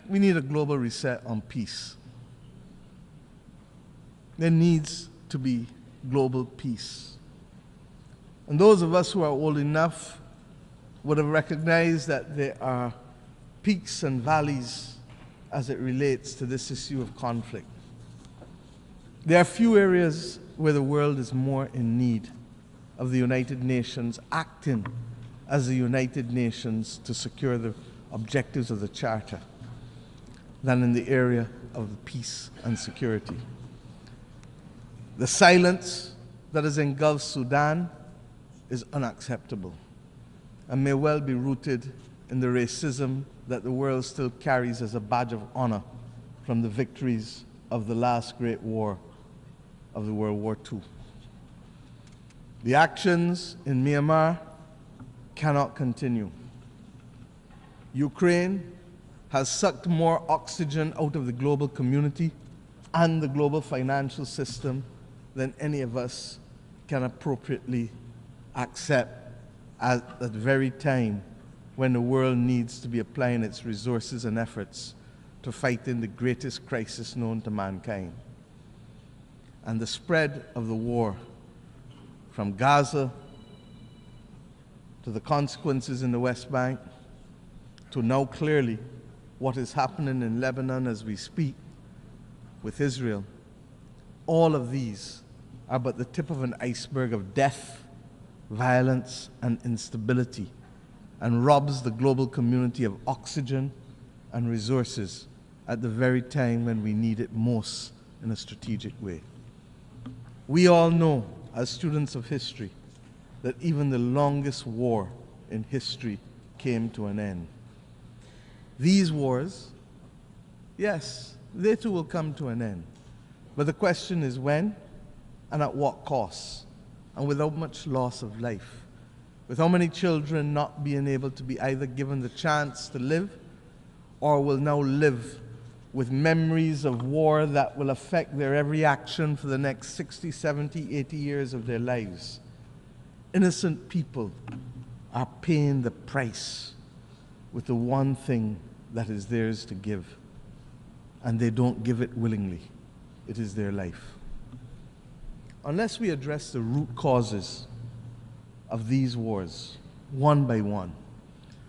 we need a global reset on peace. There needs to be global peace. And those of us who are old enough would have recognized that there are peaks and valleys as it relates to this issue of conflict. There are few areas where the world is more in need of the United Nations acting as the United Nations to secure the objectives of the Charter than in the area of peace and security. The silence that has engulfed Sudan is unacceptable and may well be rooted in the racism that the world still carries as a badge of honor from the victories of the last great war of the World War II. The actions in Myanmar cannot continue. Ukraine has sucked more oxygen out of the global community and the global financial system than any of us can appropriately accept at the very time when the world needs to be applying its resources and efforts to fight in the greatest crisis known to mankind. and the spread of the war from Gaza to the consequences in the West Bank to now clearly what is happening in Lebanon as we speak with Israel, all of these are but the tip of an iceberg of death, violence, and instability, and robs the global community of oxygen and resources at the very time when we need it most in a strategic way. We all know, as students of history, that even the longest war in history came to an end. These wars, yes, they too will come to an end. But the question is when and at what cost, and without much loss of life, with how many children not being able to be either given the chance to live or will now live with memories of war that will affect their every action for the next 60, 70, 80 years of their lives. Innocent people are paying the price with the one thing that is theirs to give, and they don't give it willingly. It is their life. Unless we address the root causes of these wars, one by one,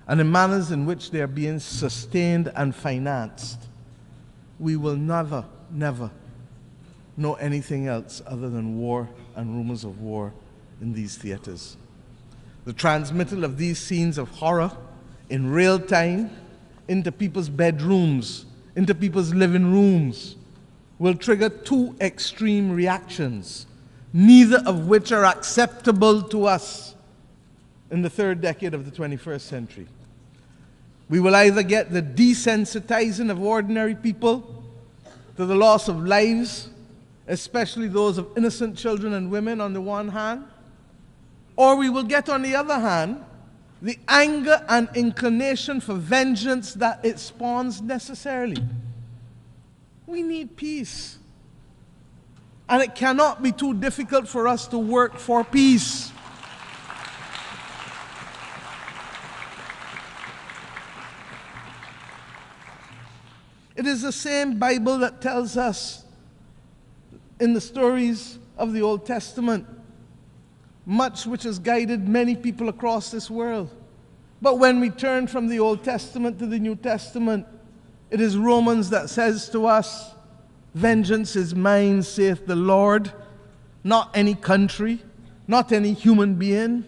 and the manners in which they are being sustained and financed, we will never, never know anything else other than war and rumors of war in these theaters. The transmittal of these scenes of horror in real time into people's bedrooms, into people's living rooms, will trigger two extreme reactions, neither of which are acceptable to us in the third decade of the 21st century. We will either get the desensitizing of ordinary people to the loss of lives, especially those of innocent children and women on the one hand, or we will get, on the other hand, the anger and inclination for vengeance that it spawns necessarily. We need peace. And it cannot be too difficult for us to work for peace. It is the same Bible that tells us in the stories of the Old Testament, much which has guided many people across this world. But when we turn from the Old Testament to the New Testament, it is Romans that says to us, "Vengeance is mine, saith the Lord," not any country, not any human being,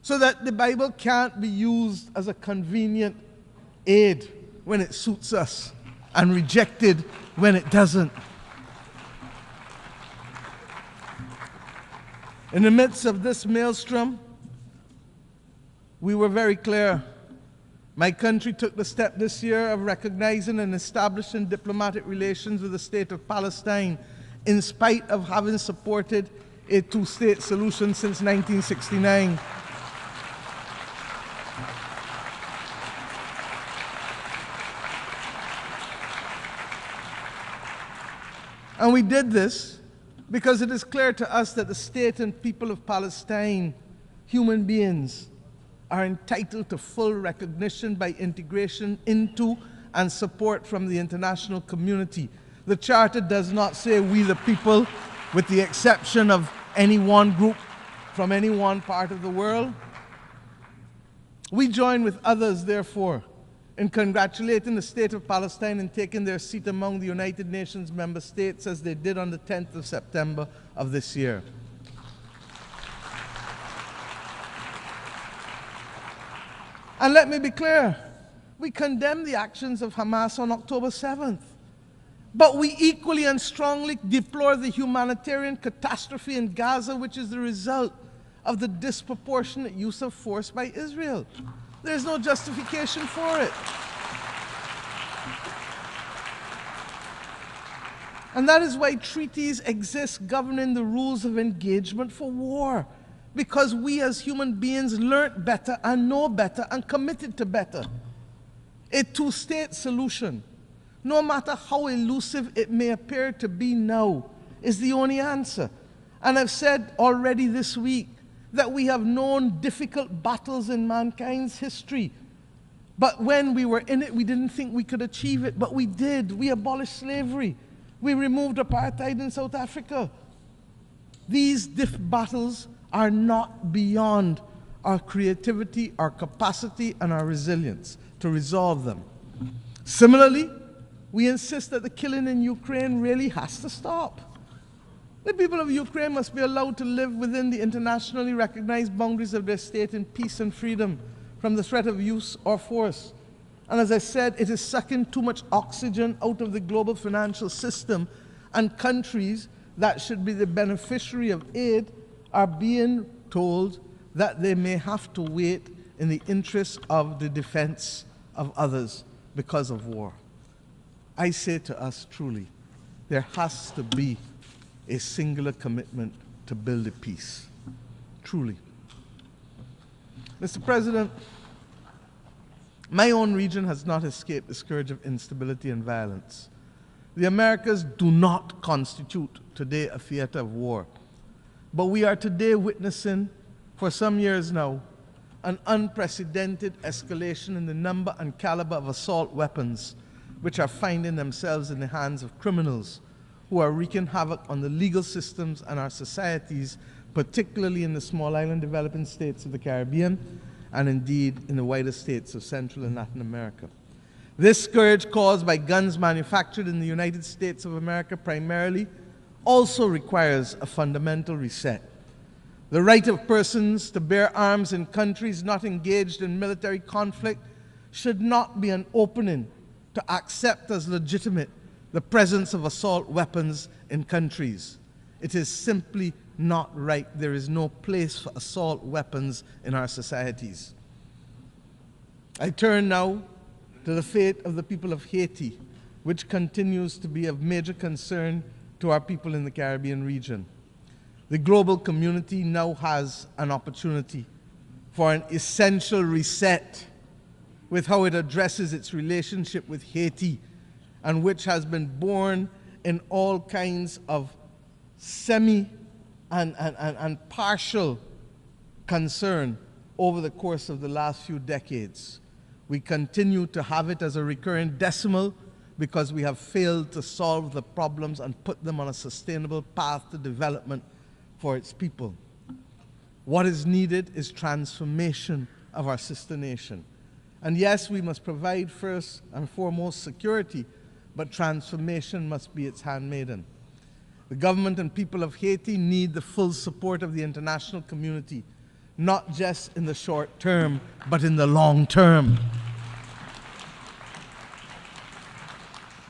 so that the Bible can't be used as a convenient aid when it suits us and rejected when it doesn't. In the midst of this maelstrom, we were very clear. My country took the step this year of recognizing and establishing diplomatic relations with the state of Palestine, in spite of having supported a two-state solution since 1969. And we did this because it is clear to us that the state and people of Palestine, human beings, are entitled to full recognition by integration into and support from the international community. The Charter does not say we the people, with the exception of any one group from any one part of the world. We join with others, therefore, in congratulating the state of Palestine in taking their seat among the United Nations member states as they did on the 10th of September of this year. And let me be clear, we condemn the actions of Hamas on October 7th. But we equally and strongly deplore the humanitarian catastrophe in Gaza, which is the result of the disproportionate use of force by Israel. There is no justification for it. And that is why treaties exist governing the rules of engagement for war. Because we as human beings learned better and know better and committed to better. A two-state solution, no matter how elusive it may appear to be now, is the only answer. And I've said already this week that we have known difficult battles in mankind's history. But when we were in it, we didn't think we could achieve it, but we did. We abolished slavery. We removed apartheid in South Africa. These battles are not beyond our creativity, our capacity, and our resilience to resolve them. Similarly, we insist that the killing in Ukraine really has to stop. The people of Ukraine must be allowed to live within the internationally recognized boundaries of their state in peace and freedom from the threat of use or force. And as I said, it is sucking too much oxygen out of the global financial system, and countries that should be the beneficiary of aid are being told that they may have to wait in the interest of the defense of others because of war. I say to us truly, there has to be a singular commitment to build a peace. Truly. Mr. President, my own region has not escaped the scourge of instability and violence. The Americas do not constitute today a theater of war, but we are today witnessing, for some years now, an unprecedented escalation in the number and caliber of assault weapons which are finding themselves in the hands of criminals who are wreaking havoc on the legal systems and our societies, particularly in the small island developing states of the Caribbean and indeed in the wider states of Central and Latin America. This scourge caused by guns manufactured in the United States of America primarily also requires a fundamental reset. The right of persons to bear arms in countries not engaged in military conflict should not be an opening to accept as legitimate the presence of assault weapons in countries. It is simply not right. There is no place for assault weapons in our societies. I turn now to the fate of the people of Haiti, which continues to be of major concern to our people in the Caribbean region. The global community now has an opportunity for an essential reset with how it addresses its relationship with Haiti, and which has been born in all kinds of semi and partial concern over the course of the last few decades. We continue to have it as a recurring decimal because we have failed to solve the problems and put them on a sustainable path to development for its people. What is needed is transformation of our sister nation. And yes, we must provide first and foremost security, but transformation must be its handmaiden. The government and people of Haiti need the full support of the international community, not just in the short term, but in the long term.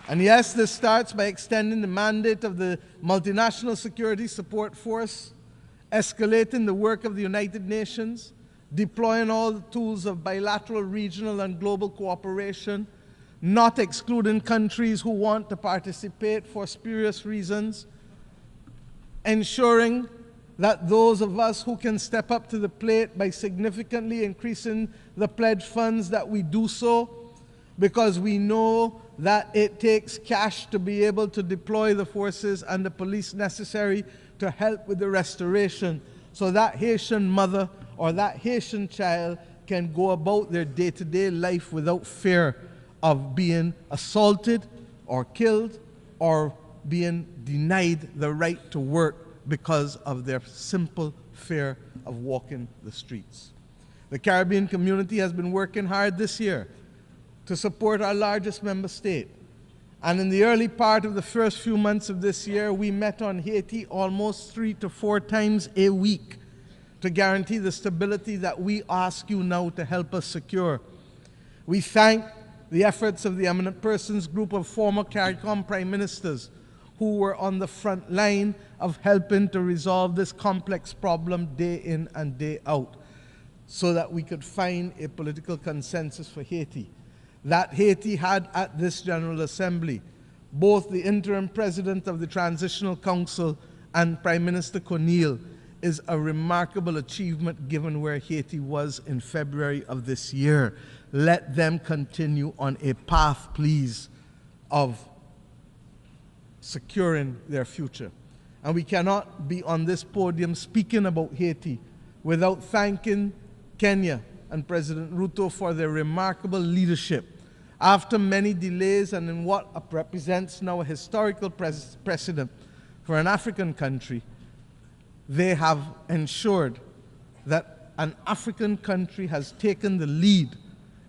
And yes, this starts by extending the mandate of the Multinational Security Support Force, escalating the work of the United Nations, deploying all the tools of bilateral, regional, and global cooperation, not excluding countries who want to participate for spurious reasons, ensuring that those of us who can step up to the plate by significantly increasing the pledge funds that we do so, because we know that it takes cash to be able to deploy the forces and the police necessary to help with the restoration, so that Haitian mother or that Haitian child can go about their day-to-day life without fear of being assaulted or killed or being denied the right to work because of their simple fear of walking the streets. The Caribbean community has been working hard this year to support our largest member state. And in the early part of the first few months of this year, we met on Haiti almost 3 to 4 times a week to guarantee the stability that we ask you now to help us secure. We thank the efforts of the Eminent Persons Group of former CARICOM Prime Ministers who were on the front line of helping to resolve this complex problem day in and day out so that we could find a political consensus for Haiti. That Haiti had at this General Assembly both the interim president of the Transitional Council and Prime Minister Cornille is a remarkable achievement given where Haiti was in February of this year. Let them continue on a path, please, of securing their future. And we cannot be on this podium speaking about Haiti without thanking Kenya and President Ruto for their remarkable leadership After many delays and in what represents now a historical precedent for an African country, they have ensured that an African country has taken the lead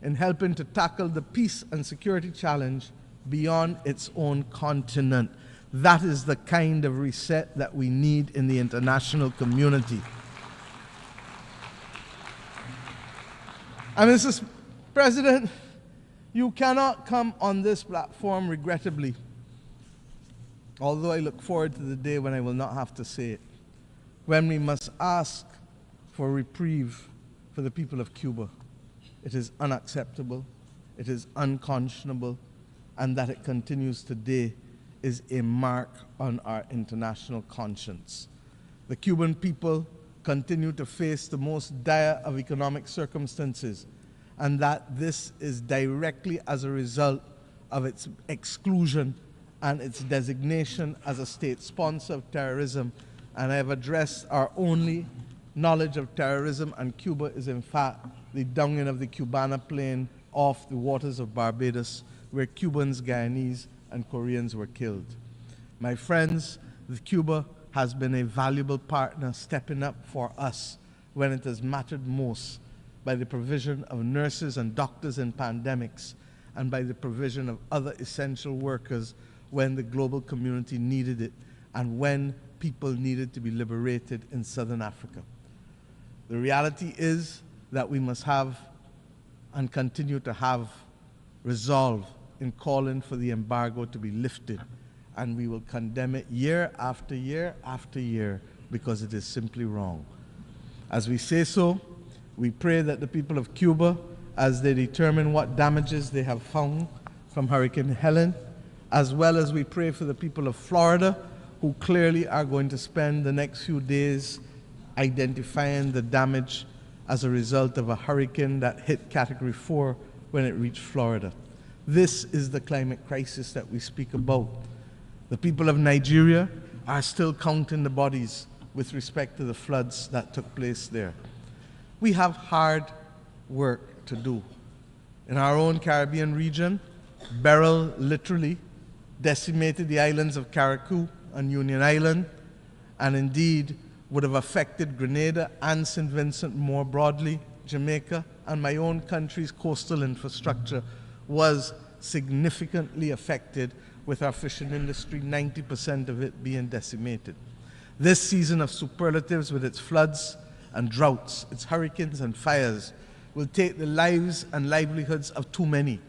in helping to tackle the peace and security challenge beyond its own continent. That is the kind of reset that we need in the international community. And Mr. President, you cannot come on this platform, regrettably, although I look forward to the day when I will not have to say it, when we must ask for reprieve for the people of Cuba. It is unacceptable, it is unconscionable, and that it continues today is a mark on our international conscience. The Cuban people continue to face the most dire of economic circumstances, and that this is directly as a result of its exclusion and its designation as a state sponsor of terrorism. And I have addressed our only knowledge of terrorism, and Cuba is in fact the downing of the Cubana plane off the waters of Barbados, where Cubans, Guyanese, and Koreans were killed. My friends, Cuba has been a valuable partner, stepping up for us when it has mattered most, by the provision of nurses and doctors in pandemics, and by the provision of other essential workers when the global community needed it, and when people needed to be liberated in southern Africa. The reality is that we must have and continue to have resolve in calling for the embargo to be lifted, and we will condemn it year after year after year, because it is simply wrong. As we say so, we pray that the people of Cuba, as they determine what damages they have found from Hurricane Helen, as well as we pray for the people of Florida, who clearly are going to spend the next few days identifying the damage as a result of a hurricane that hit Category 4 when it reached Florida. This is the climate crisis that we speak about. The people of Nigeria are still counting the bodies with respect to the floods that took place there. We have hard work to do. In our own Caribbean region, Beryl literally decimated the islands of Carriacou and Union Island, and indeed would have affected Grenada and St. Vincent more broadly. Jamaica and my own country's coastal infrastructure was significantly affected, with our fishing industry, 90% of it being decimated. This season of superlatives, with its floods and droughts, its hurricanes and fires, will take the lives and livelihoods of too many.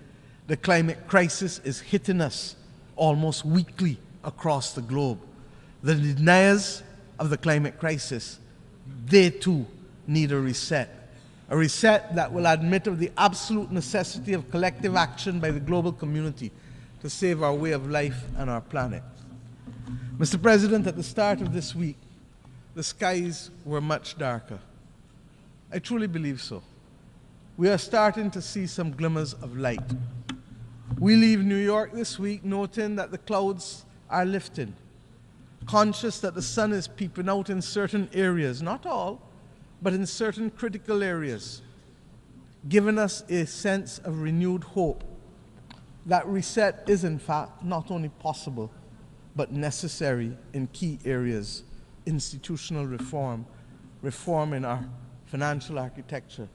The climate crisis is hitting us almost weekly across the globe. The deniers of the climate crisis, they too need a reset that will admit of the absolute necessity of collective action by the global community to save our way of life and our planet. Mr. President, at the start of this week, the skies were much darker. I truly believe so. We are starting to see some glimmers of light. We leave New York this week noting that the clouds are lifting, conscious that the sun is peeping out in certain areas, not all, but in certain critical areas, giving us a sense of renewed hope that reset is in fact not only possible, but necessary in key areas: institutional reform, reform in our financial architecture,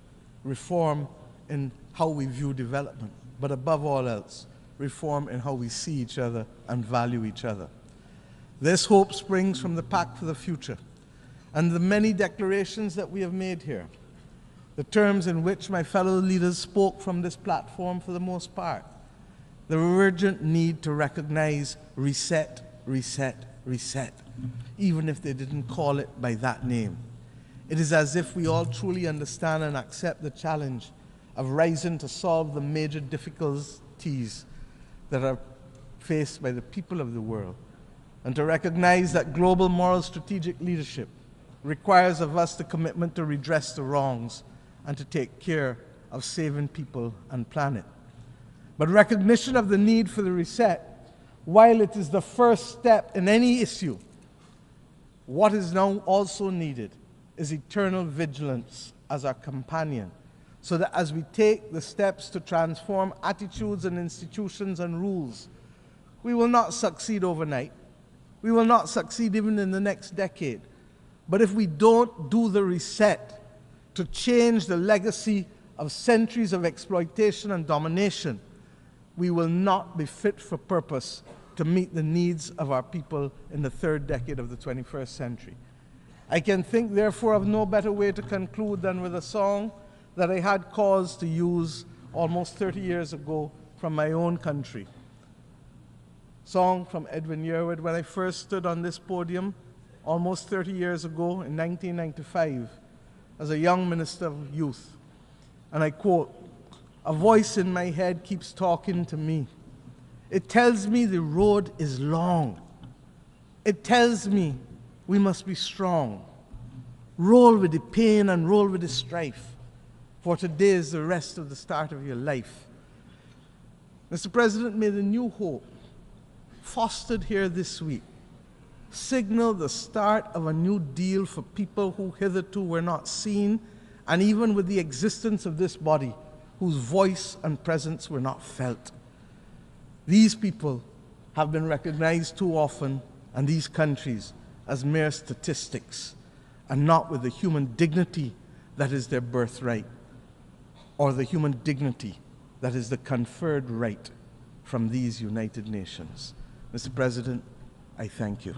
reform in how we view development, but above all else, reform in how we see each other and value each other. This hope springs from the Pact for the Future and the many declarations that we have made here, the terms in which my fellow leaders spoke from this platform for the most part, the urgent need to recognize reset, reset, reset, even if they didn't call it by that name. It is as if we all truly understand and accept the challenge of rising to solve the major difficulties that are faced by the people of the world, and to recognize that global moral strategic leadership requires of us the commitment to redress the wrongs and to take care of saving people and planet. But recognition of the need for the reset, while it is the first step in any issue, what is now also needed is eternal vigilance as our companion, so that as we take the steps to transform attitudes and institutions and rules, we will not succeed overnight. We will not succeed even in the next decade. But if we don't do the reset to change the legacy of centuries of exploitation and domination, we will not be fit for purpose to meet the needs of our people in the third decade of the 21st century. I can think, therefore, of no better way to conclude than with a song that I had cause to use almost 30 years ago from my own country. Song from Edwin Yearwood. When I first stood on this podium almost 30 years ago in 1995 as a young minister of youth, and I quote, "A voice in my head keeps talking to me. It tells me the road is long. It tells me we must be strong. Roll with the pain and roll with the strife, for today is the rest of the start of your life." Mr. President, may the new hope fostered here this week signal the start of a new deal for people who hitherto were not seen, and even with the existence of this body, whose voice and presence were not felt. These people have been recognized too often, and these countries, as mere statistics, and not with the human dignity that is their birthright, or the human dignity that is the conferred right from these United Nations. Mr. President, I thank you.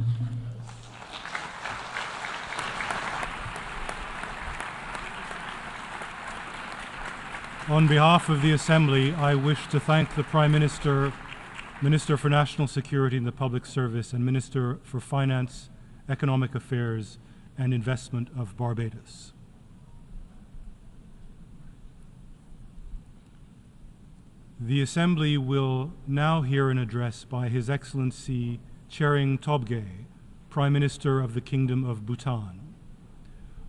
On behalf of the Assembly, I wish to thank the Prime Minister, Minister for National Security and the Public Service, and Minister for Finance, Economic Affairs and Investment of Barbados. The Assembly will now hear an address by His Excellency Tshering Tobgay, Prime Minister of the Kingdom of Bhutan.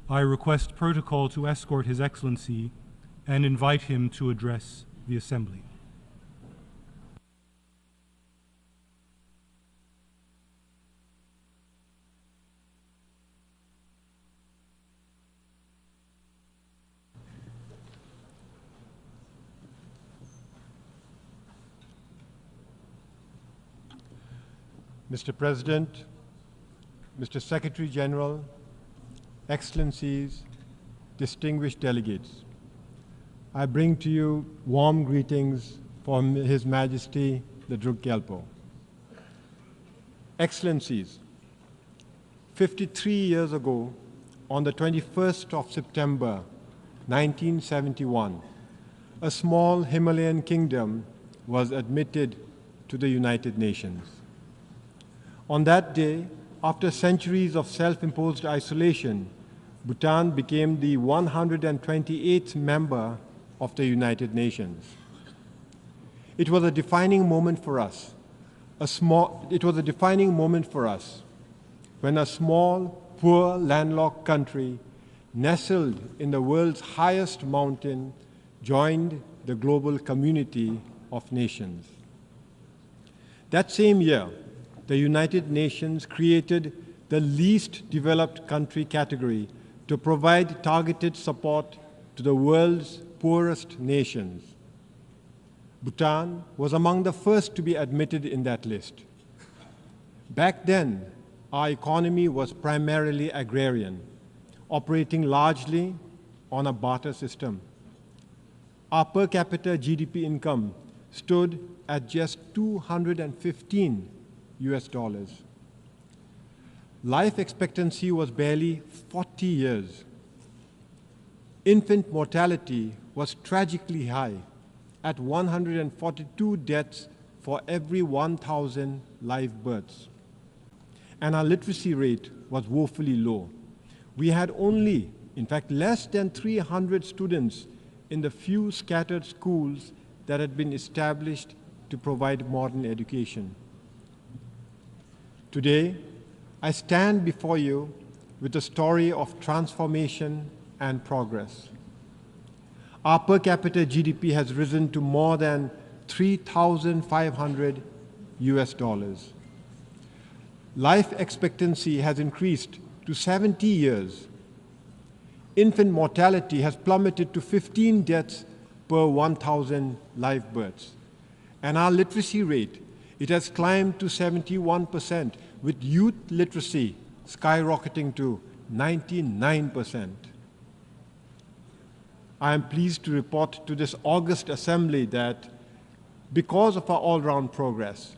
I request protocol to escort His Excellency and invite him to address the Assembly. Mr. President, Mr. Secretary General, Excellencies, distinguished delegates, I bring to you warm greetings from His Majesty the Druk Gyalpo. Excellencies, 53 years ago, on the 21st of September 1971, a small Himalayan kingdom was admitted to the United Nations. On that day, after centuries of self-imposed isolation, Bhutan became the 128th member of the United Nations. It was a defining moment for us. It was a defining moment for us when a small, poor, landlocked country nestled in the world's highest mountain joined the global community of nations. That same year, the United Nations created the least developed country category to provide targeted support to the world's poorest nations. Bhutan was among the first to be admitted in that list. Back then, our economy was primarily agrarian, operating largely on a barter system. Our per capita GDP income stood at just $215 US. Life expectancy was barely 40 years. Infant mortality was tragically high, at 142 deaths for every 1,000 live births. And our literacy rate was woefully low. We had only, in fact, less than 300 students in the few scattered schools that had been established to provide modern education. Today, I stand before you with a story of transformation and progress. Our per capita GDP has risen to more than $3,500 US. Life expectancy has increased to 70 years. infant mortality has plummeted to 15 deaths per 1,000 live births. And our literacy rate, it has climbed to 71%, with youth literacy skyrocketing to 99%. I am pleased to report to this august assembly that because of our all-round progress,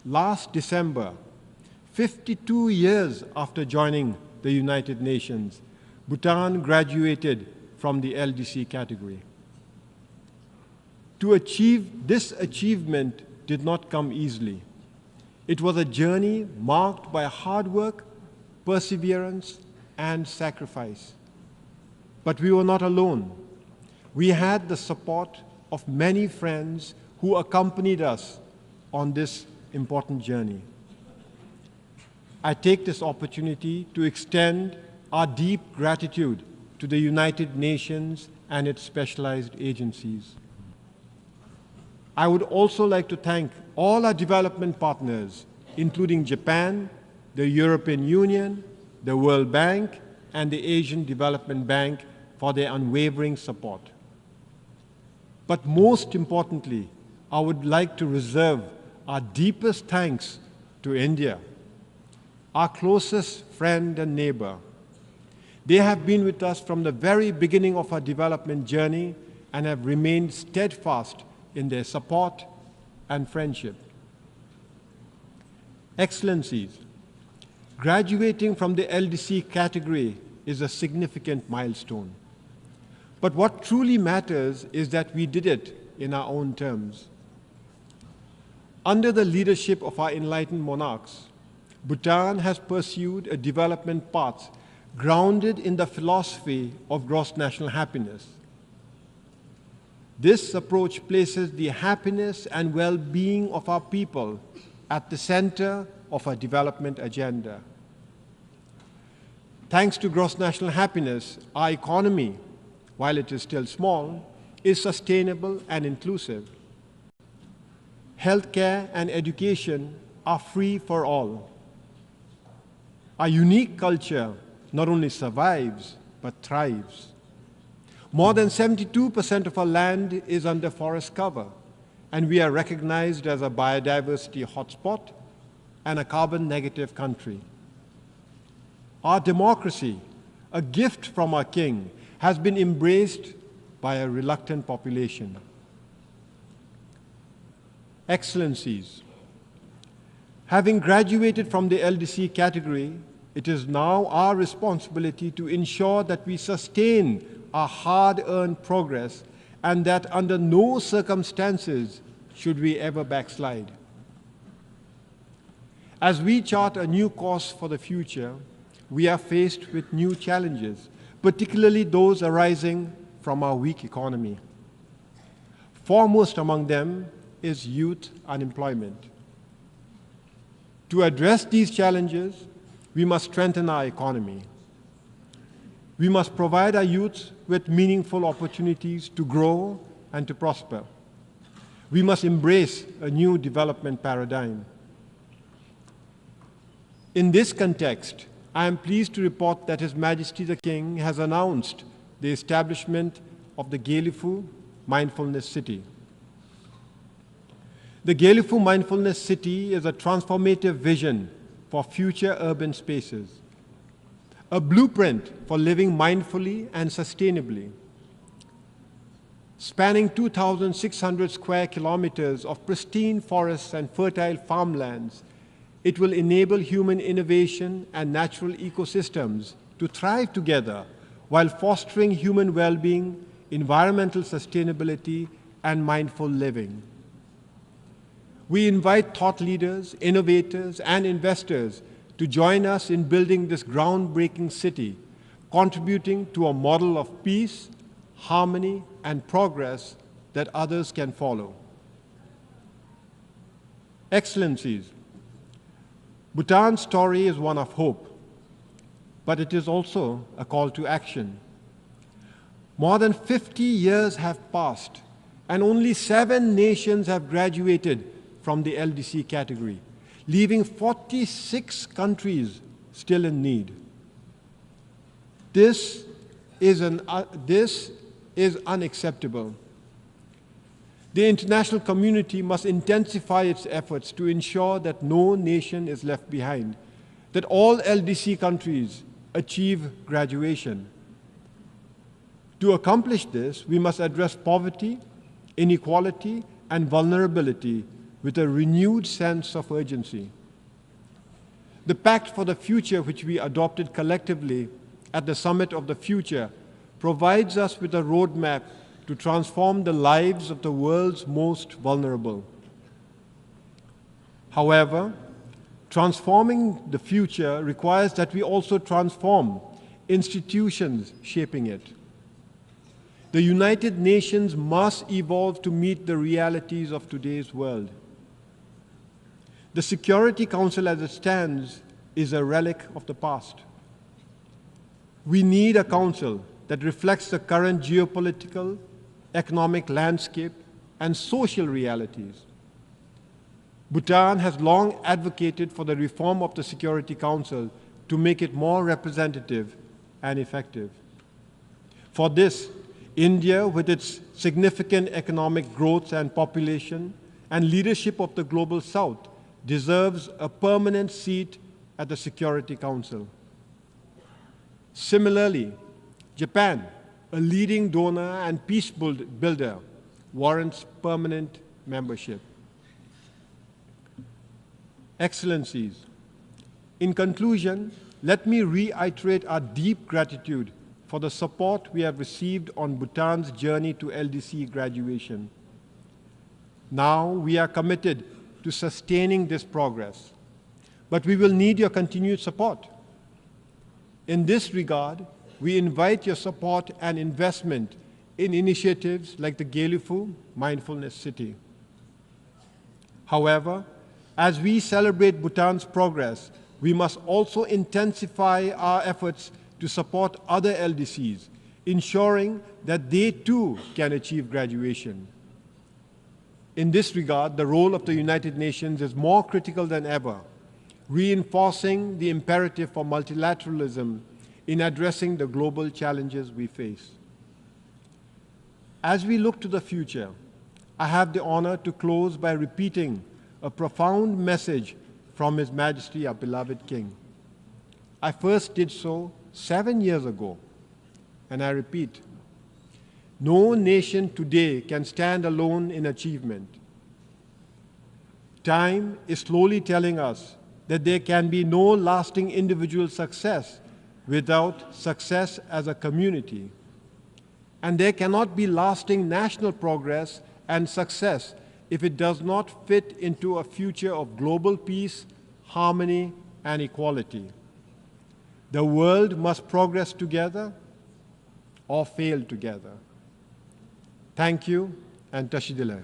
last December, 52 years after joining the United Nations, Bhutan graduated from the LDC category. To achieve this achievement did not come easily. It was a journey marked by hard work, perseverance, and sacrifice. But we were not alone. We had the support of many friends who accompanied us on this important journey. I take this opportunity to extend our deep gratitude to the United Nations and its specialized agencies. I would also like to thank all our development partners, including Japan, the European Union, the World Bank, and the Asian Development Bank for their unwavering support. But most importantly, I would like to reserve our deepest thanks to India, our closest friend and neighbor. They have been with us from the very beginning of our development journey and have remained steadfast in their support and friendship. Excellencies, graduating from the LDC category is a significant milestone. But what truly matters is that we did it in our own terms. Under the leadership of our enlightened monarchs, Bhutan has pursued a development path grounded in the philosophy of gross national happiness. This approach places the happiness and well-being of our people at the center of our development agenda. Thanks to gross national happiness, our economy, while it is still small, is sustainable and inclusive. Healthcare and education are free for all. Our unique culture not only survives, but thrives. More than 72% of our land is under forest cover, and we are recognized as a biodiversity hotspot and a carbon-negative country. Our democracy, a gift from our king, has been embraced by a reluctant population. Excellencies, having graduated from the LDC category, it is now our responsibility to ensure that we sustain our hard-earned progress and that under no circumstances should we ever backslide. As we chart a new course for the future, we are faced with new challenges, particularly those arising from our weak economy. Foremost among them is youth unemployment. To address these challenges, we must strengthen our economy. We must provide our youth with meaningful opportunities to grow and to prosper. We must embrace a new development paradigm. In this context, I am pleased to report that His Majesty the King has announced the establishment of the Gelifu Mindfulness City. The Gelifu Mindfulness City is a transformative vision for future urban spaces, a blueprint for living mindfully and sustainably. Spanning 2,600 square kilometers of pristine forests and fertile farmlands, it will enable human innovation and natural ecosystems to thrive together while fostering human well-being, environmental sustainability, and mindful living. We invite thought leaders, innovators, and investors to join us in building this groundbreaking city, contributing to a model of peace, harmony, and progress that others can follow. Excellencies, Bhutan's story is one of hope, but it is also a call to action. More than 50 years have passed, and only 7 nations have graduated from the LDC category, leaving 46 countries still in need. This this is unacceptable. The international community must intensify its efforts to ensure that no nation is left behind, that all LDC countries achieve graduation. To accomplish this, we must address poverty, inequality, and vulnerability with a renewed sense of urgency. The Pact for the Future, which we adopted collectively at the Summit of the Future, provides us with a roadmap to transform the lives of the world's most vulnerable. However, transforming the future requires that we also transform institutions shaping it. The United Nations must evolve to meet the realities of today's world. The Security Council as it stands is a relic of the past. We need a council that reflects the current geopolitical, economic landscape, and social realities. Bhutan has long advocated for the reform of the Security Council to make it more representative and effective. For this, India, with its significant economic growth and population and leadership of the Global South, deserves a permanent seat at the Security Council. Similarly, Japan, a leading donor and peace builder, warrants permanent membership. Excellencies, in conclusion, let me reiterate our deep gratitude for the support we have received on Bhutan's journey to LDC graduation. Now we are committed to sustaining this progress, but we will need your continued support. In this regard, we invite your support and investment in initiatives like the Gelufu Mindfulness City. However, as we celebrate Bhutan's progress, we must also intensify our efforts to support other LDCs, ensuring that they too can achieve graduation. In this regard, the role of the United Nations is more critical than ever, reinforcing the imperative for multilateralism in addressing the global challenges we face. As we look to the future, I have the honor to close by repeating a profound message from His Majesty, our beloved King. I first did so 7 years ago, and I repeat, no nation today can stand alone in achievement. Time is slowly telling us that there can be no lasting individual success without success as a community. And there cannot be lasting national progress and success if it does not fit into a future of global peace, harmony, and equality. The world must progress together or fail together. Thank you, and Tashidile.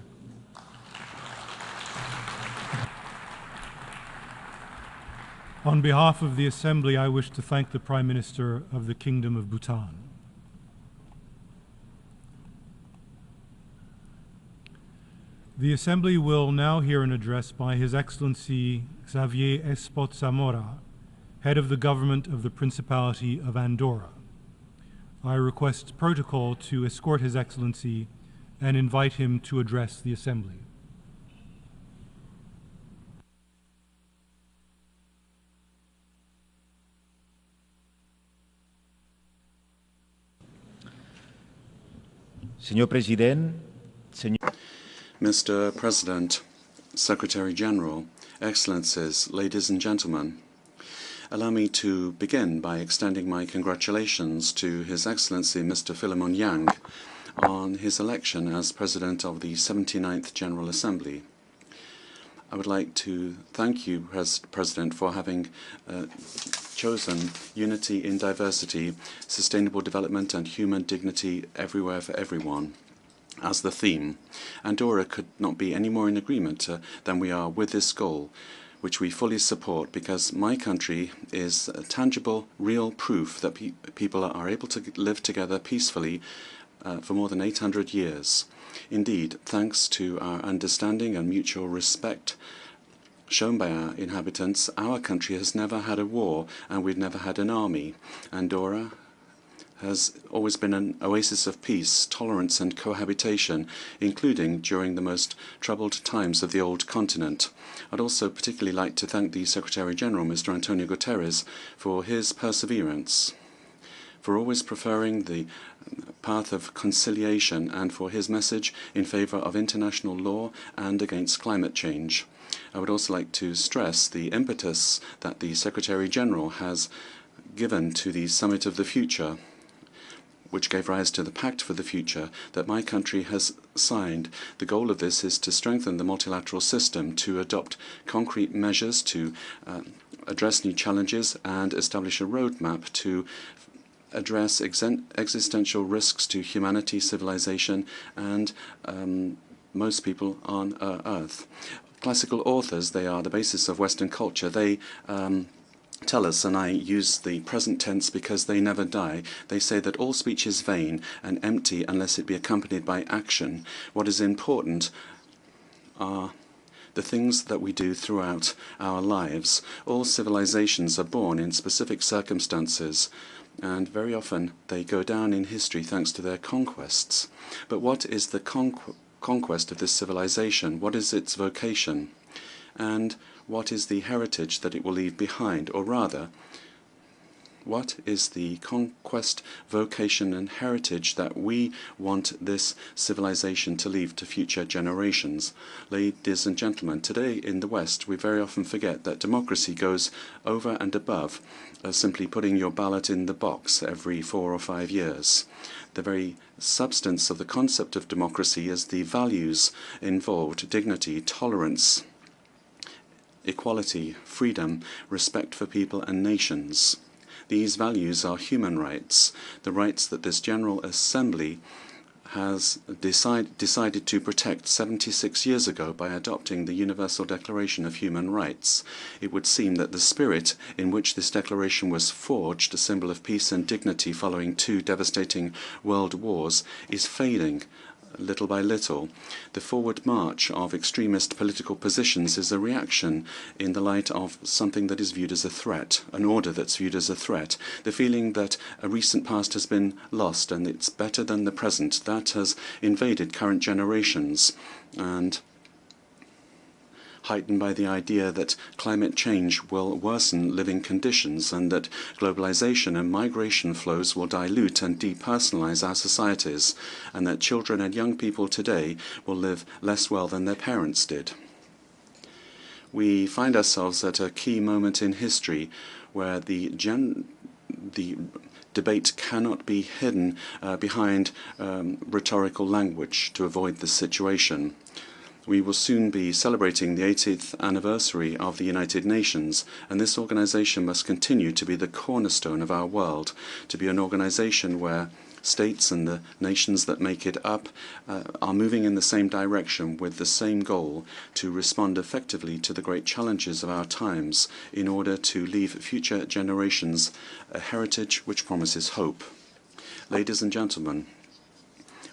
On behalf of the Assembly, I wish to thank the Prime Minister of the Kingdom of Bhutan. The Assembly will now hear an address by His Excellency Xavier Espot Zamora, Head of the Government of the Principality of Andorra. I request protocol to escort His Excellency and invite him to address the Assembly. Señor Presidente, Mr. President, Secretary General, Excellencies, ladies and gentlemen, allow me to begin by extending my congratulations to His Excellency Mr. Philemon Yang on his election as President of the 79th General Assembly. I would like to thank you, President, for having chosen unity in diversity, sustainable development and human dignity everywhere for everyone as the theme. Andorra could not be any more in agreement than we are with this goal, which we fully support, because my country is a tangible, real proof that people are able to live together peacefully for more than 800 years. Indeed, thanks to our understanding and mutual respect shown by our inhabitants, our country has never had a war and we've never had an army. Andorra has always been an oasis of peace, tolerance and cohabitation, including during the most troubled times of the old continent. I'd also particularly like to thank the Secretary-General, Mr. Antonio Guterres, for his perseverance, for always preferring the path of conciliation, and for his message in favor of international law and against climate change. I would also like to stress the impetus that the Secretary-General has given to the Summit of the Future, which gave rise to the Pact for the Future that my country has signed. The goal of this is to strengthen the multilateral system, to adopt concrete measures to address new challenges and establish a roadmap to address existential risks to humanity, civilization, and most people on Earth. Classical authors, they are the basis of Western culture. They tell us, and I use the present tense because they never die, they say that all speech is vain and empty unless it be accompanied by action. What is important are the things that we do throughout our lives. All civilizations are born in specific circumstances, and very often they go down in history thanks to their conquests. But what is the conquest of this civilization? What is its vocation? And what is the heritage that it will leave behind? Or rather, what is the conquest, vocation and heritage that we want this civilization to leave to future generations? Ladies and gentlemen, today in the West we very often forget that democracy goes over and above simply putting your ballot in the box every 4 or 5 years. The very substance of the concept of democracy is the values involved: dignity, tolerance, equality, freedom, respect for people and nations. These values are human rights, the rights that this General Assembly has decided to protect 76 years ago by adopting the Universal Declaration of Human Rights. It would seem that the spirit in which this declaration was forged, a symbol of peace and dignity following 2 devastating world wars, is fading little by little. The forward march of extremist political positions is a reaction in the light of something that is viewed as a threat, an order that's viewed as a threat. The feeling that a recent past has been lost and it's better than the present, that has invaded current generations, and heightened by the idea that climate change will worsen living conditions and that globalization and migration flows will dilute and depersonalize our societies, and that children and young people today will live less well than their parents did. We find ourselves at a key moment in history where the debate cannot be hidden behind rhetorical language to avoid this situation. We will soon be celebrating the 80th anniversary of the United Nations, and this organization must continue to be the cornerstone of our world, to be an organization where states and the nations that make it up are moving in the same direction with the same goal: to respond effectively to the great challenges of our times in order to leave future generations a heritage which promises hope. Ladies and gentlemen,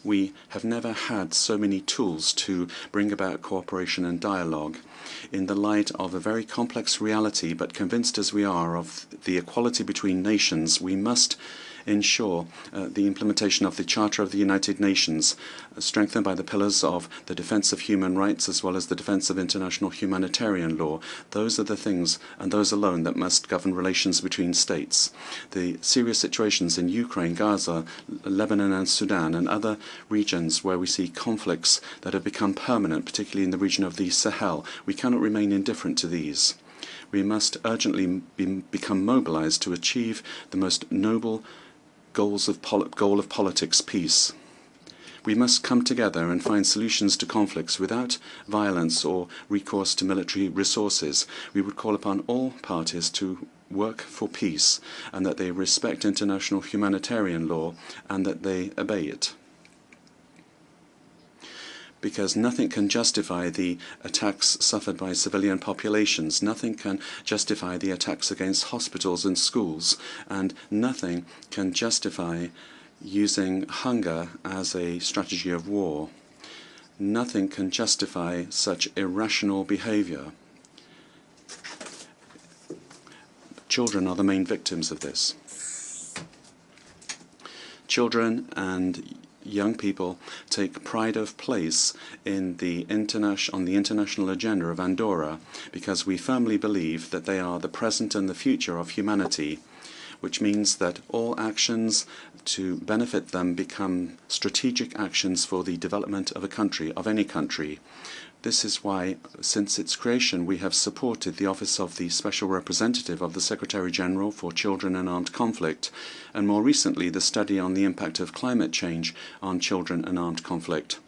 we have never had so many tools to bring about cooperation and dialogue. In the light of a very complex reality, but convinced as we are of the equality between nations, we must ensure the implementation of the Charter of the United Nations, strengthened by the pillars of the defense of human rights as well as the defense of international humanitarian law. Those are the things, and those alone, that must govern relations between states. The serious situations in Ukraine, Gaza, Lebanon and Sudan and other regions where we see conflicts that have become permanent, particularly in the region of the Sahel, we cannot remain indifferent to these. We must urgently become mobilized to achieve the most noble goal of politics: peace. We must come together and find solutions to conflicts without violence or recourse to military resources. We would call upon all parties to work for peace, and that they respect international humanitarian law and that they obey it. Because nothing can justify the attacks suffered by civilian populations, nothing can justify the attacks against hospitals and schools, and nothing can justify using hunger as a strategy of war. Nothing can justify such irrational behavior. Children are the main victims of this. Children and young people take pride of place in on the international agenda of Andorra because we firmly believe that they are the present and the future of humanity, which means that all actions to benefit them become strategic actions for the development of a country, of any country. This is why, since its creation, we have supported the Office of the Special Representative of the Secretary-General for Children and Armed Conflict, and more recently the study on the impact of climate change on children and armed conflict.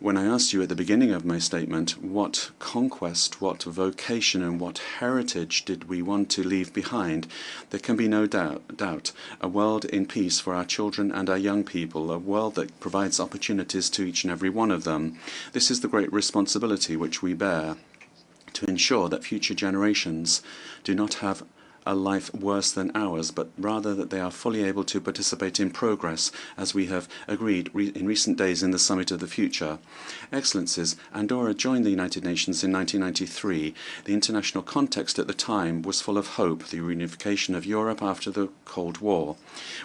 When I asked you at the beginning of my statement what conquest, what vocation and what heritage did we want to leave behind, there can be no doubt a world in peace for our children and our young people, a world that provides opportunities to each and every one of them. This is the great responsibility which we bear, to ensure that future generations do not have a life worse than ours, but rather that they are fully able to participate in progress, as we have agreed in recent days in the Summit of the Future. Excellencies, Andorra joined the United Nations in 1993. The international context at the time was full of hope, the reunification of Europe after the Cold War.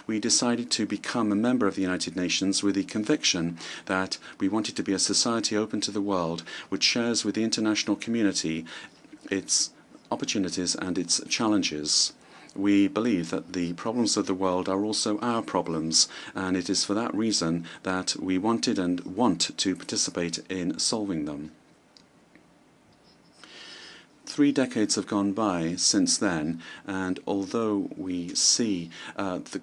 We decided to become a member of the United Nations with the conviction that we wanted to be a society open to the world, which shares with the international community its opportunities and its challenges. We believe that the problems of the world are also our problems, and it is for that reason that we wanted and want to participate in solving them. 3 decades have gone by since then, and although we see the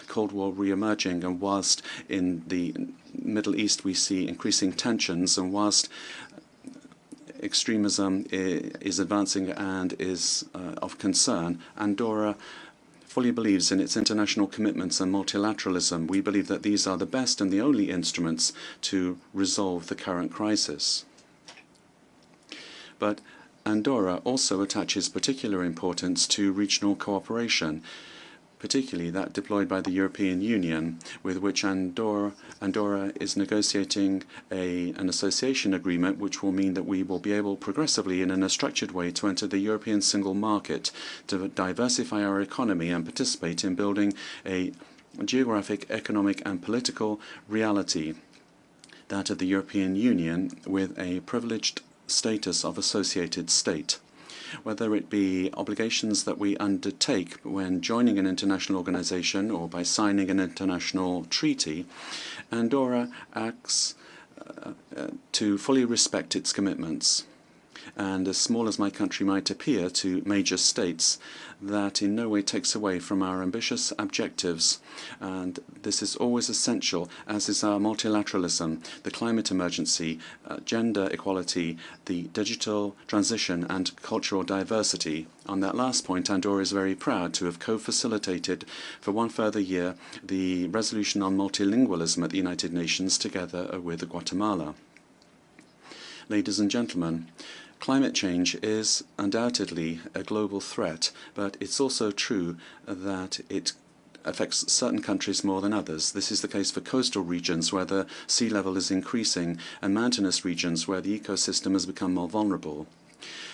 Cold War re-emerging, and whilst in the Middle East we see increasing tensions, and whilst extremism is advancing and is of concern, Andorra fully believes in its international commitments and multilateralism. We believe that these are the best and the only instruments to resolve the current crisis. But Andorra also attaches particular importance to regional cooperation, particularly that deployed by the European Union, with which Andorra is negotiating an association agreement, which will mean that we will be able progressively and in a structured way to enter the European single market, to diversify our economy and participate in building a geographic, economic and political reality, that of the European Union with a privileged status of associated state. Whether it be obligations that we undertake when joining an international organization or by signing an international treaty, Andorra acts to fully respect its commitments. And as small as my country might appear to major states, that in no way takes away from our ambitious objectives. And this is always essential, as is our multilateralism, the climate emergency, gender equality, the digital transition and cultural diversity. On that last point, Andorra is very proud to have co-facilitated for one further year the resolution on multilingualism at the United Nations together with Guatemala. Ladies and gentlemen, climate change is undoubtedly a global threat, but it's also true that it affects certain countries more than others. This is the case for coastal regions where the sea level is increasing and mountainous regions where the ecosystem has become more vulnerable.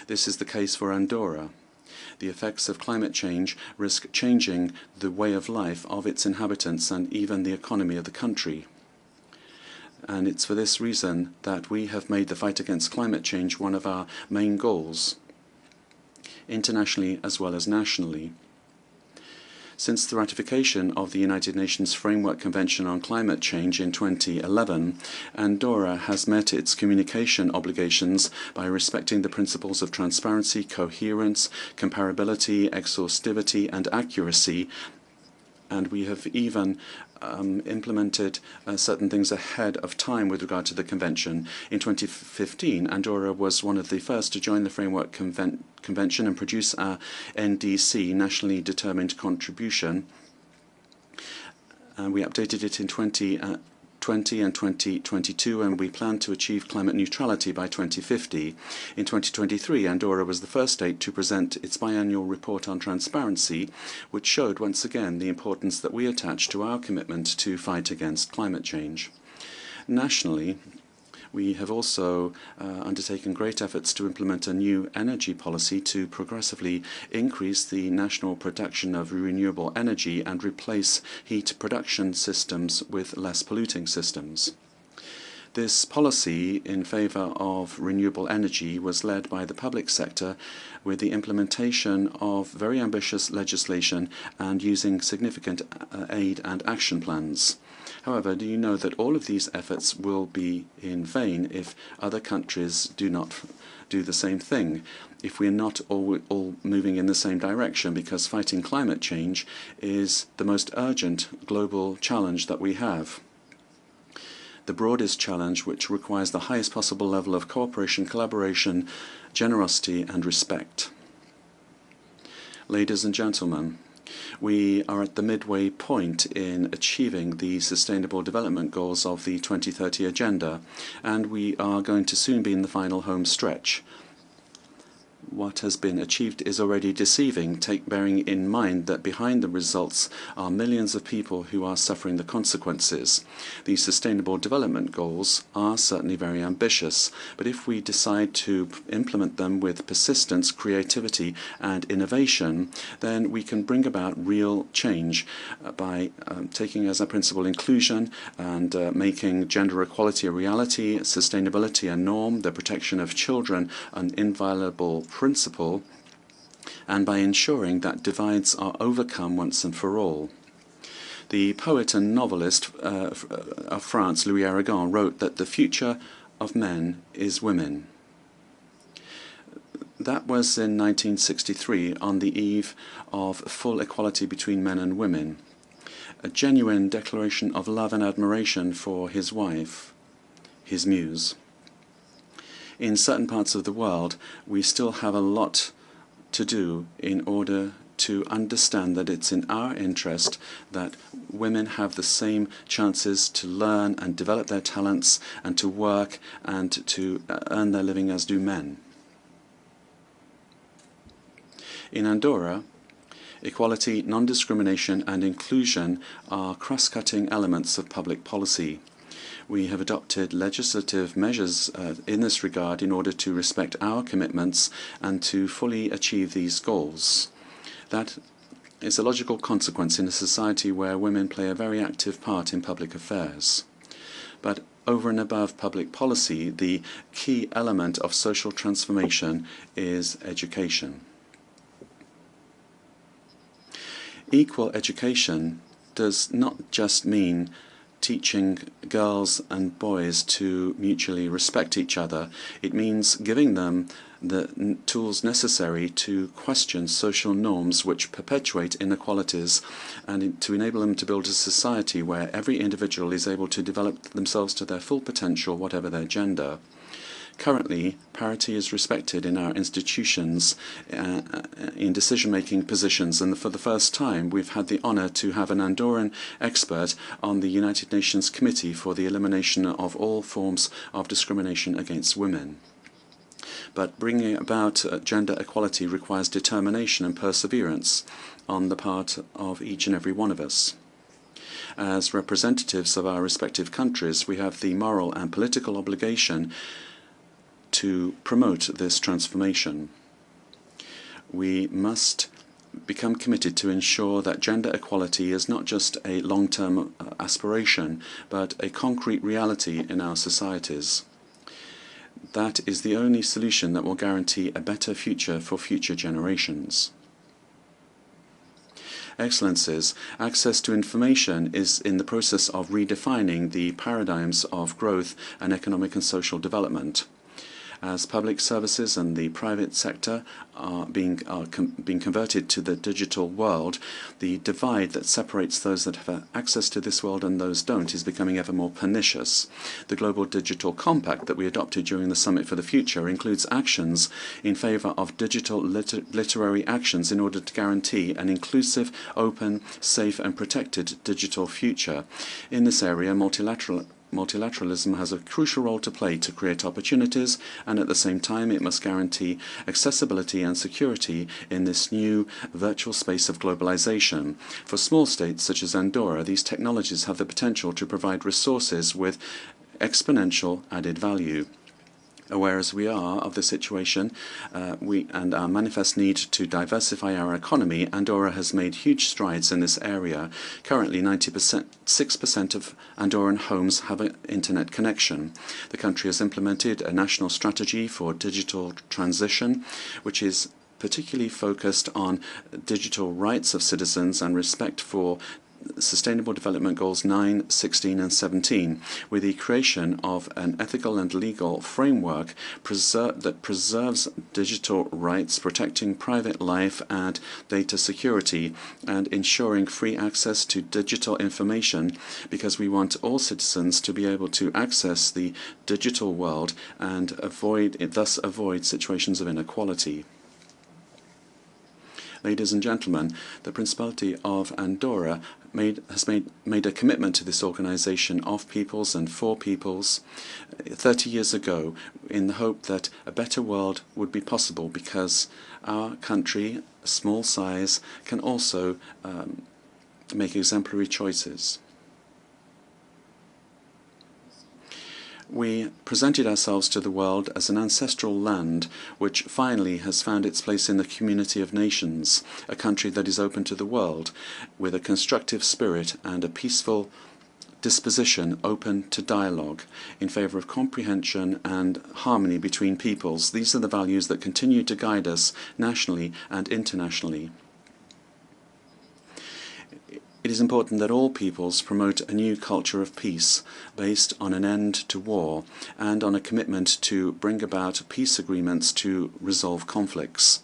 This is the case for Andorra. The effects of climate change risk changing the way of life of its inhabitants and even the economy of the country. And it's for this reason that we have made the fight against climate change one of our main goals, internationally as well as nationally. Since the ratification of the United Nations Framework Convention on Climate Change in 2011, Andorra has met its communication obligations by respecting the principles of transparency, coherence, comparability, exhaustivity and accuracy, and we have even implemented certain things ahead of time with regard to the convention. In 2015, Andorra was one of the first to join the Framework Convention and produce our NDC, Nationally Determined Contribution. And we updated it in 2020 and 2022, and we plan to achieve climate neutrality by 2050. In 2023, Andorra was the first state to present its biannual report on transparency, which showed once again the importance that we attach to our commitment to fight against climate change. Nationally, We have also undertaken great efforts to implement a new energy policy to progressively increase the national production of renewable energy and replace heat production systems with less polluting systems. This policy in favor of renewable energy was led by the public sector with the implementation of very ambitious legislation and using significant aid and action plans. However, do you know that all of these efforts will be in vain if other countries do not do the same thing, if we're not all moving in the same direction, because fighting climate change is the most urgent global challenge that we have. The broadest challenge which requires the highest possible level of cooperation, collaboration, generosity and respect. Ladies and gentlemen, we are at the midway point in achieving the Sustainable Development Goals of the 2030 Agenda, and we are going to soon be in the final home stretch. What has been achieved is already deceiving, bearing in mind that behind the results are millions of people who are suffering the consequences. The Sustainable Development Goals are certainly very ambitious, but if we decide to implement them with persistence, creativity and innovation, then we can bring about real change by taking as a principle inclusion and making gender equality a reality, sustainability a norm, the protection of children an inviolable principle, and by ensuring that divides are overcome once and for all. The poet and novelist of France, Louis Aragon, wrote that the future of men is women. That was in 1963, on the eve of full equality between men and women. A genuine declaration of love and admiration for his wife, his muse. In certain parts of the world, we still have a lot to do in order to understand that it's in our interest that women have the same chances to learn and develop their talents and to work and to earn their living as do men. In Andorra, equality, non-discrimination and inclusion are cross-cutting elements of public policy. We have adopted legislative measures in this regard in order to respect our commitments and to fully achieve these goals. That is a logical consequence in a society where women play a very active part in public affairs. But over and above public policy, the key element of social transformation is education. Equal education does not just mean teaching girls and boys to mutually respect each other. It means giving them the tools necessary to question social norms which perpetuate inequalities and to enable them to build a society where every individual is able to develop themselves to their full potential, whatever their gender. Currently, parity is respected in our institutions in decision-making positions, and for the first time we've had the honor to have an Andorran expert on the United Nations Committee for the Elimination of All Forms of Discrimination against Women. But bringing about gender equality requires determination and perseverance on the part of each and every one of us. As representatives of our respective countries, we have the moral and political obligation to promote this transformation. We must become committed to ensure that gender equality is not just a long-term aspiration, but a concrete reality in our societies. That is the only solution that will guarantee a better future for future generations. Excellencies, access to information is in the process of redefining the paradigms of growth and economic and social development. As public services and the private sector are being converted to the digital world, the divide that separates those that have access to this world and those don't is becoming ever more pernicious. The Global Digital Compact that we adopted during the Summit for the Future includes actions in favor of digital literary actions in order to guarantee an inclusive, open, safe and protected digital future. In this area, multilateralism has a crucial role to play to create opportunities, and at the same time it must guarantee accessibility and security in this new virtual space of globalization. For small states such as Andorra, these technologies have the potential to provide resources with exponential added value. Aware as we are of the situation and our manifest need to diversify our economy, Andorra has made huge strides in this area. Currently, 6% of Andorran homes have an internet connection. The country has implemented a national strategy for digital transition, which is particularly focused on digital rights of citizens and respect for Sustainable Development Goals 9, 16 and 17, with the creation of an ethical and legal framework that preserves digital rights, protecting private life and data security, and ensuring free access to digital information, because we want all citizens to be able to access the digital world and thus avoid situations of inequality. Ladies and gentlemen, the Principality of Andorra has made a commitment to this organization of peoples and for peoples 30 years ago, in the hope that a better world would be possible, because our country, small size, can also make exemplary choices. We presented ourselves to the world as an ancestral land which finally has found its place in the community of nations, a country that is open to the world, with a constructive spirit and a peaceful disposition open to dialogue, in favour of comprehension and harmony between peoples. These are the values that continue to guide us nationally and internationally. It is important that all peoples promote a new culture of peace based on an end to war and on a commitment to bring about peace agreements to resolve conflicts.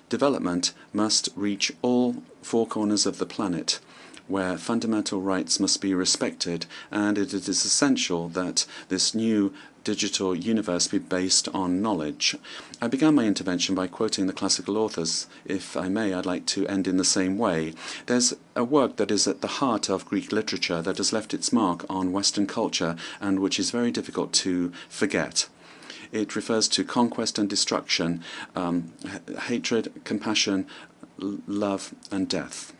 Development must reach all four corners of the planet, where fundamental rights must be respected, and it is essential that this new digital universe be based on knowledge. I began my intervention by quoting the classical authors. If I may, I'd like to end in the same way. There's a work that is at the heart of Greek literature that has left its mark on Western culture and which is very difficult to forget. It refers to conquest and destruction, hatred, compassion, love, and death.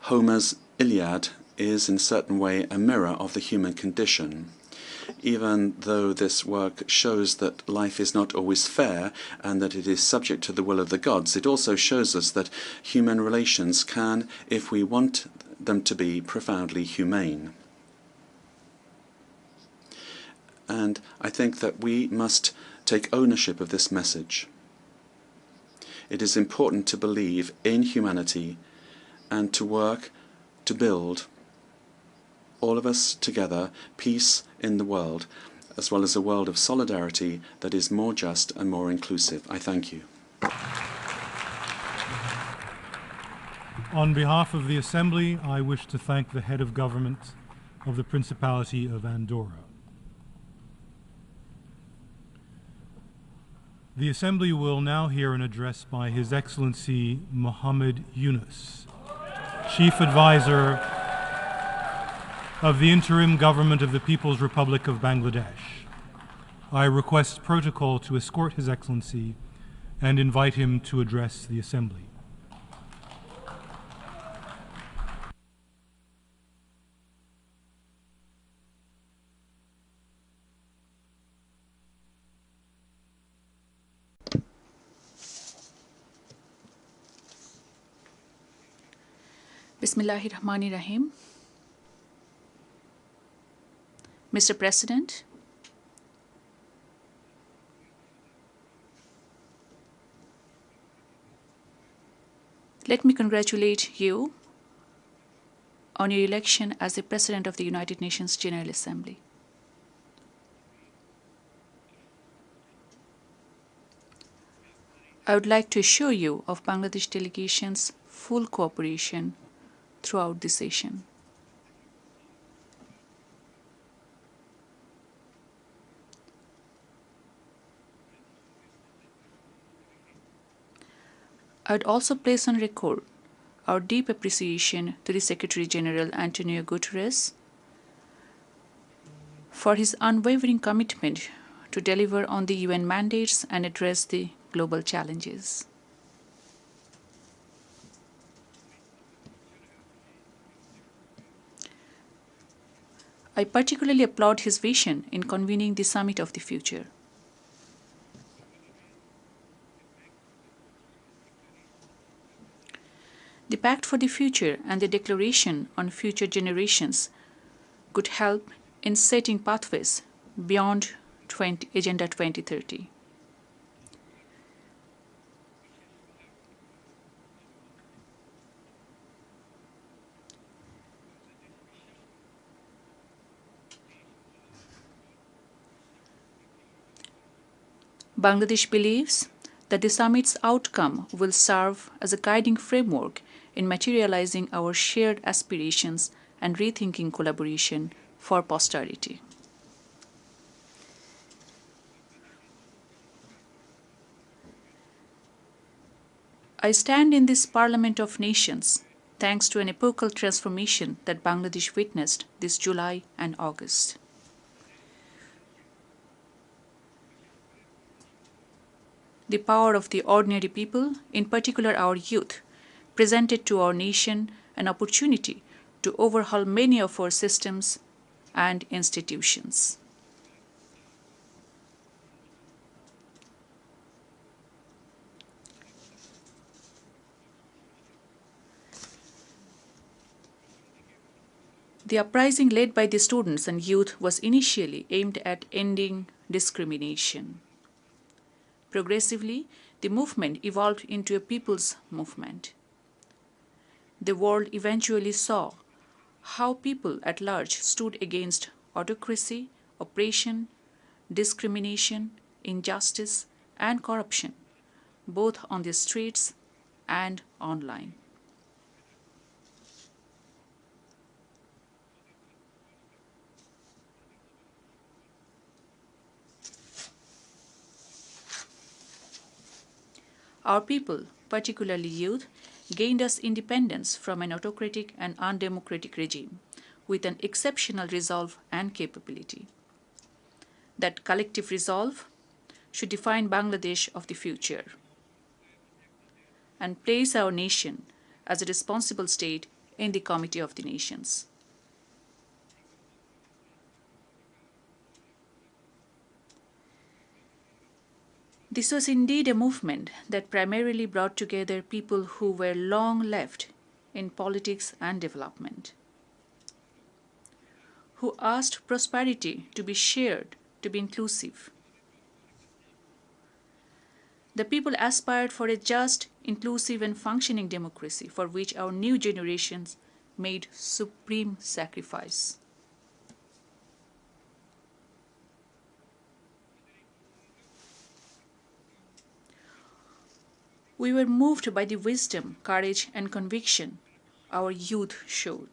Homer's Iliad is in a certain way a mirror of the human condition. Even though this work shows that life is not always fair and that it is subject to the will of the gods, it also shows us that human relations can, if we want them to be, profoundly humane. And I think that we must take ownership of this message. It is important to believe in humanity and to work to build, all of us together, peace in the world, as well as a world of solidarity that is more just and more inclusive. I thank you. On behalf of the Assembly, I wish to thank the head of government of the Principality of Andorra. The Assembly will now hear an address by His Excellency Mohammed Yunus, Chief Advisor of the Interim Government of the People's Republic of Bangladesh. I request protocol to escort His Excellency and invite him to address the Assembly. Bismillahirrahmanirrahim. Mr. President, let me congratulate you on your election as the President of the United Nations General Assembly. I would like to assure you of Bangladesh delegation's full cooperation throughout the session. I would also place on record our deep appreciation to the Secretary General Antonio Guterres for his unwavering commitment to deliver on the UN mandates and address the global challenges. I particularly applaud his vision in convening the Summit of the Future. The Pact for the Future and the Declaration on Future Generations could help in setting pathways beyond Agenda 2030. Bangladesh believes that the summit's outcome will serve as a guiding framework in materializing our shared aspirations and rethinking collaboration for posterity. I stand in this Parliament of Nations thanks to an epochal transformation that Bangladesh witnessed this July and August. The power of the ordinary people, in particular our youth, presented to our nation an opportunity to overhaul many of our systems and institutions. The uprising led by the students and youth was initially aimed at ending discrimination. Progressively, the movement evolved into a people's movement. The world eventually saw how people at large stood against autocracy, oppression, discrimination, injustice, and corruption, both on the streets and online. Our people, particularly youth, gained us independence from an autocratic and undemocratic regime with an exceptional resolve and capability. That collective resolve should define Bangladesh of the future and place our nation as a responsible state in the Committee of the Nations. This was indeed a movement that primarily brought together people who were long left in politics and development, who asked prosperity to be shared, to be inclusive. The people aspired for a just, inclusive, and functioning democracy for which our new generations made supreme sacrifice. We were moved by the wisdom, courage, and conviction our youth showed.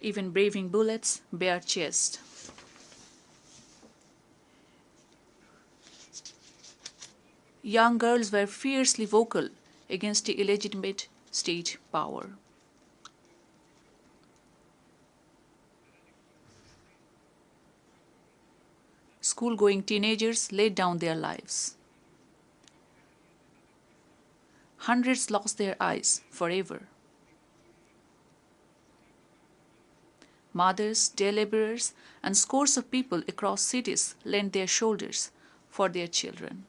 Even braving bullets bare chest. Young girls were fiercely vocal against the illegitimate state power. School-going teenagers laid down their lives. Hundreds lost their eyes forever. Mothers, day laborers, and scores of people across cities lent their shoulders for their children.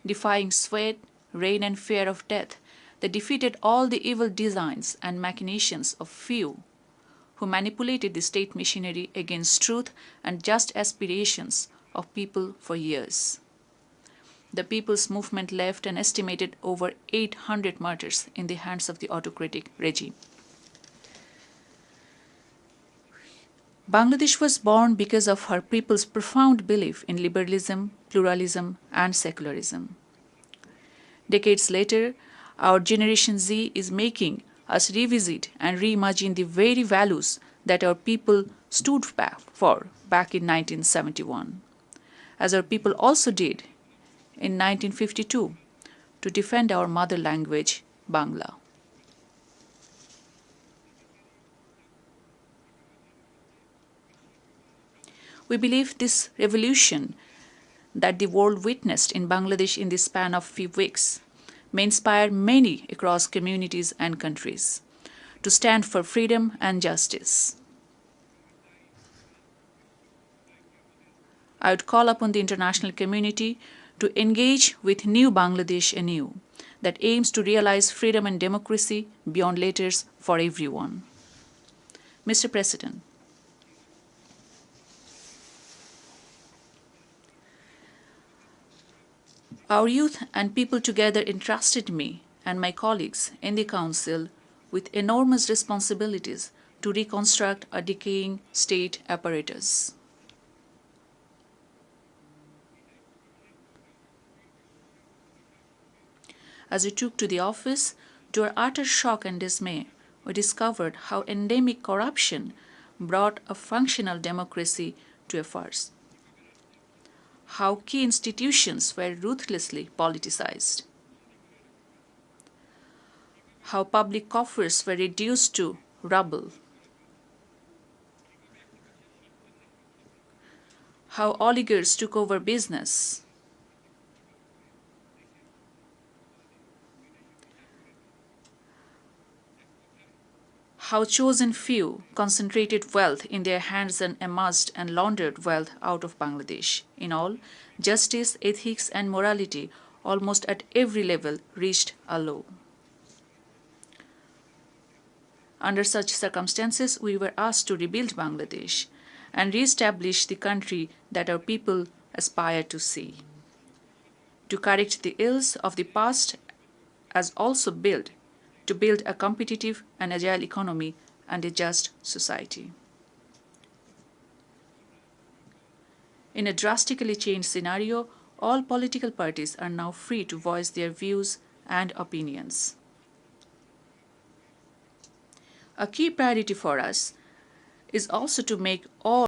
Defying sweat, rain, and fear of death, they defeated all the evil designs and machinations of few who manipulated the state machinery against truth and just aspirations of people for years. The People's Movement left an estimated over 800 martyrs in the hands of the autocratic regime. Bangladesh was born because of her people's profound belief in liberalism, pluralism, and secularism. Decades later, our Generation Z is making us revisit and reimagine the very values that our people stood for back in 1971, as our people also did in 1952 to defend our mother language, Bangla. We believe this revolution that the world witnessed in Bangladesh in the span of few weeks may inspire many across communities and countries to stand for freedom and justice. I would call upon the international community to engage with New Bangladesh anew that aims to realize freedom and democracy beyond letters for everyone. Mr. President, our youth and people together entrusted me and my colleagues in the Council with enormous responsibilities to reconstruct a decaying state apparatus. As we took to the office, to our utter shock and dismay, we discovered how endemic corruption brought a functional democracy to a farce. How key institutions were ruthlessly politicized. How public coffers were reduced to rubble. How oligarchs took over business. How chosen few concentrated wealth in their hands and amassed and laundered wealth out of Bangladesh. In all, justice, ethics, and morality almost at every level reached a low. Under such circumstances, we were asked to rebuild Bangladesh and re-establish the country that our people aspire to see. To correct the ills of the past as also to build a competitive and agile economy and a just society. In a drastically changed scenario, all political parties are now free to voice their views and opinions. A key priority for us is also to make all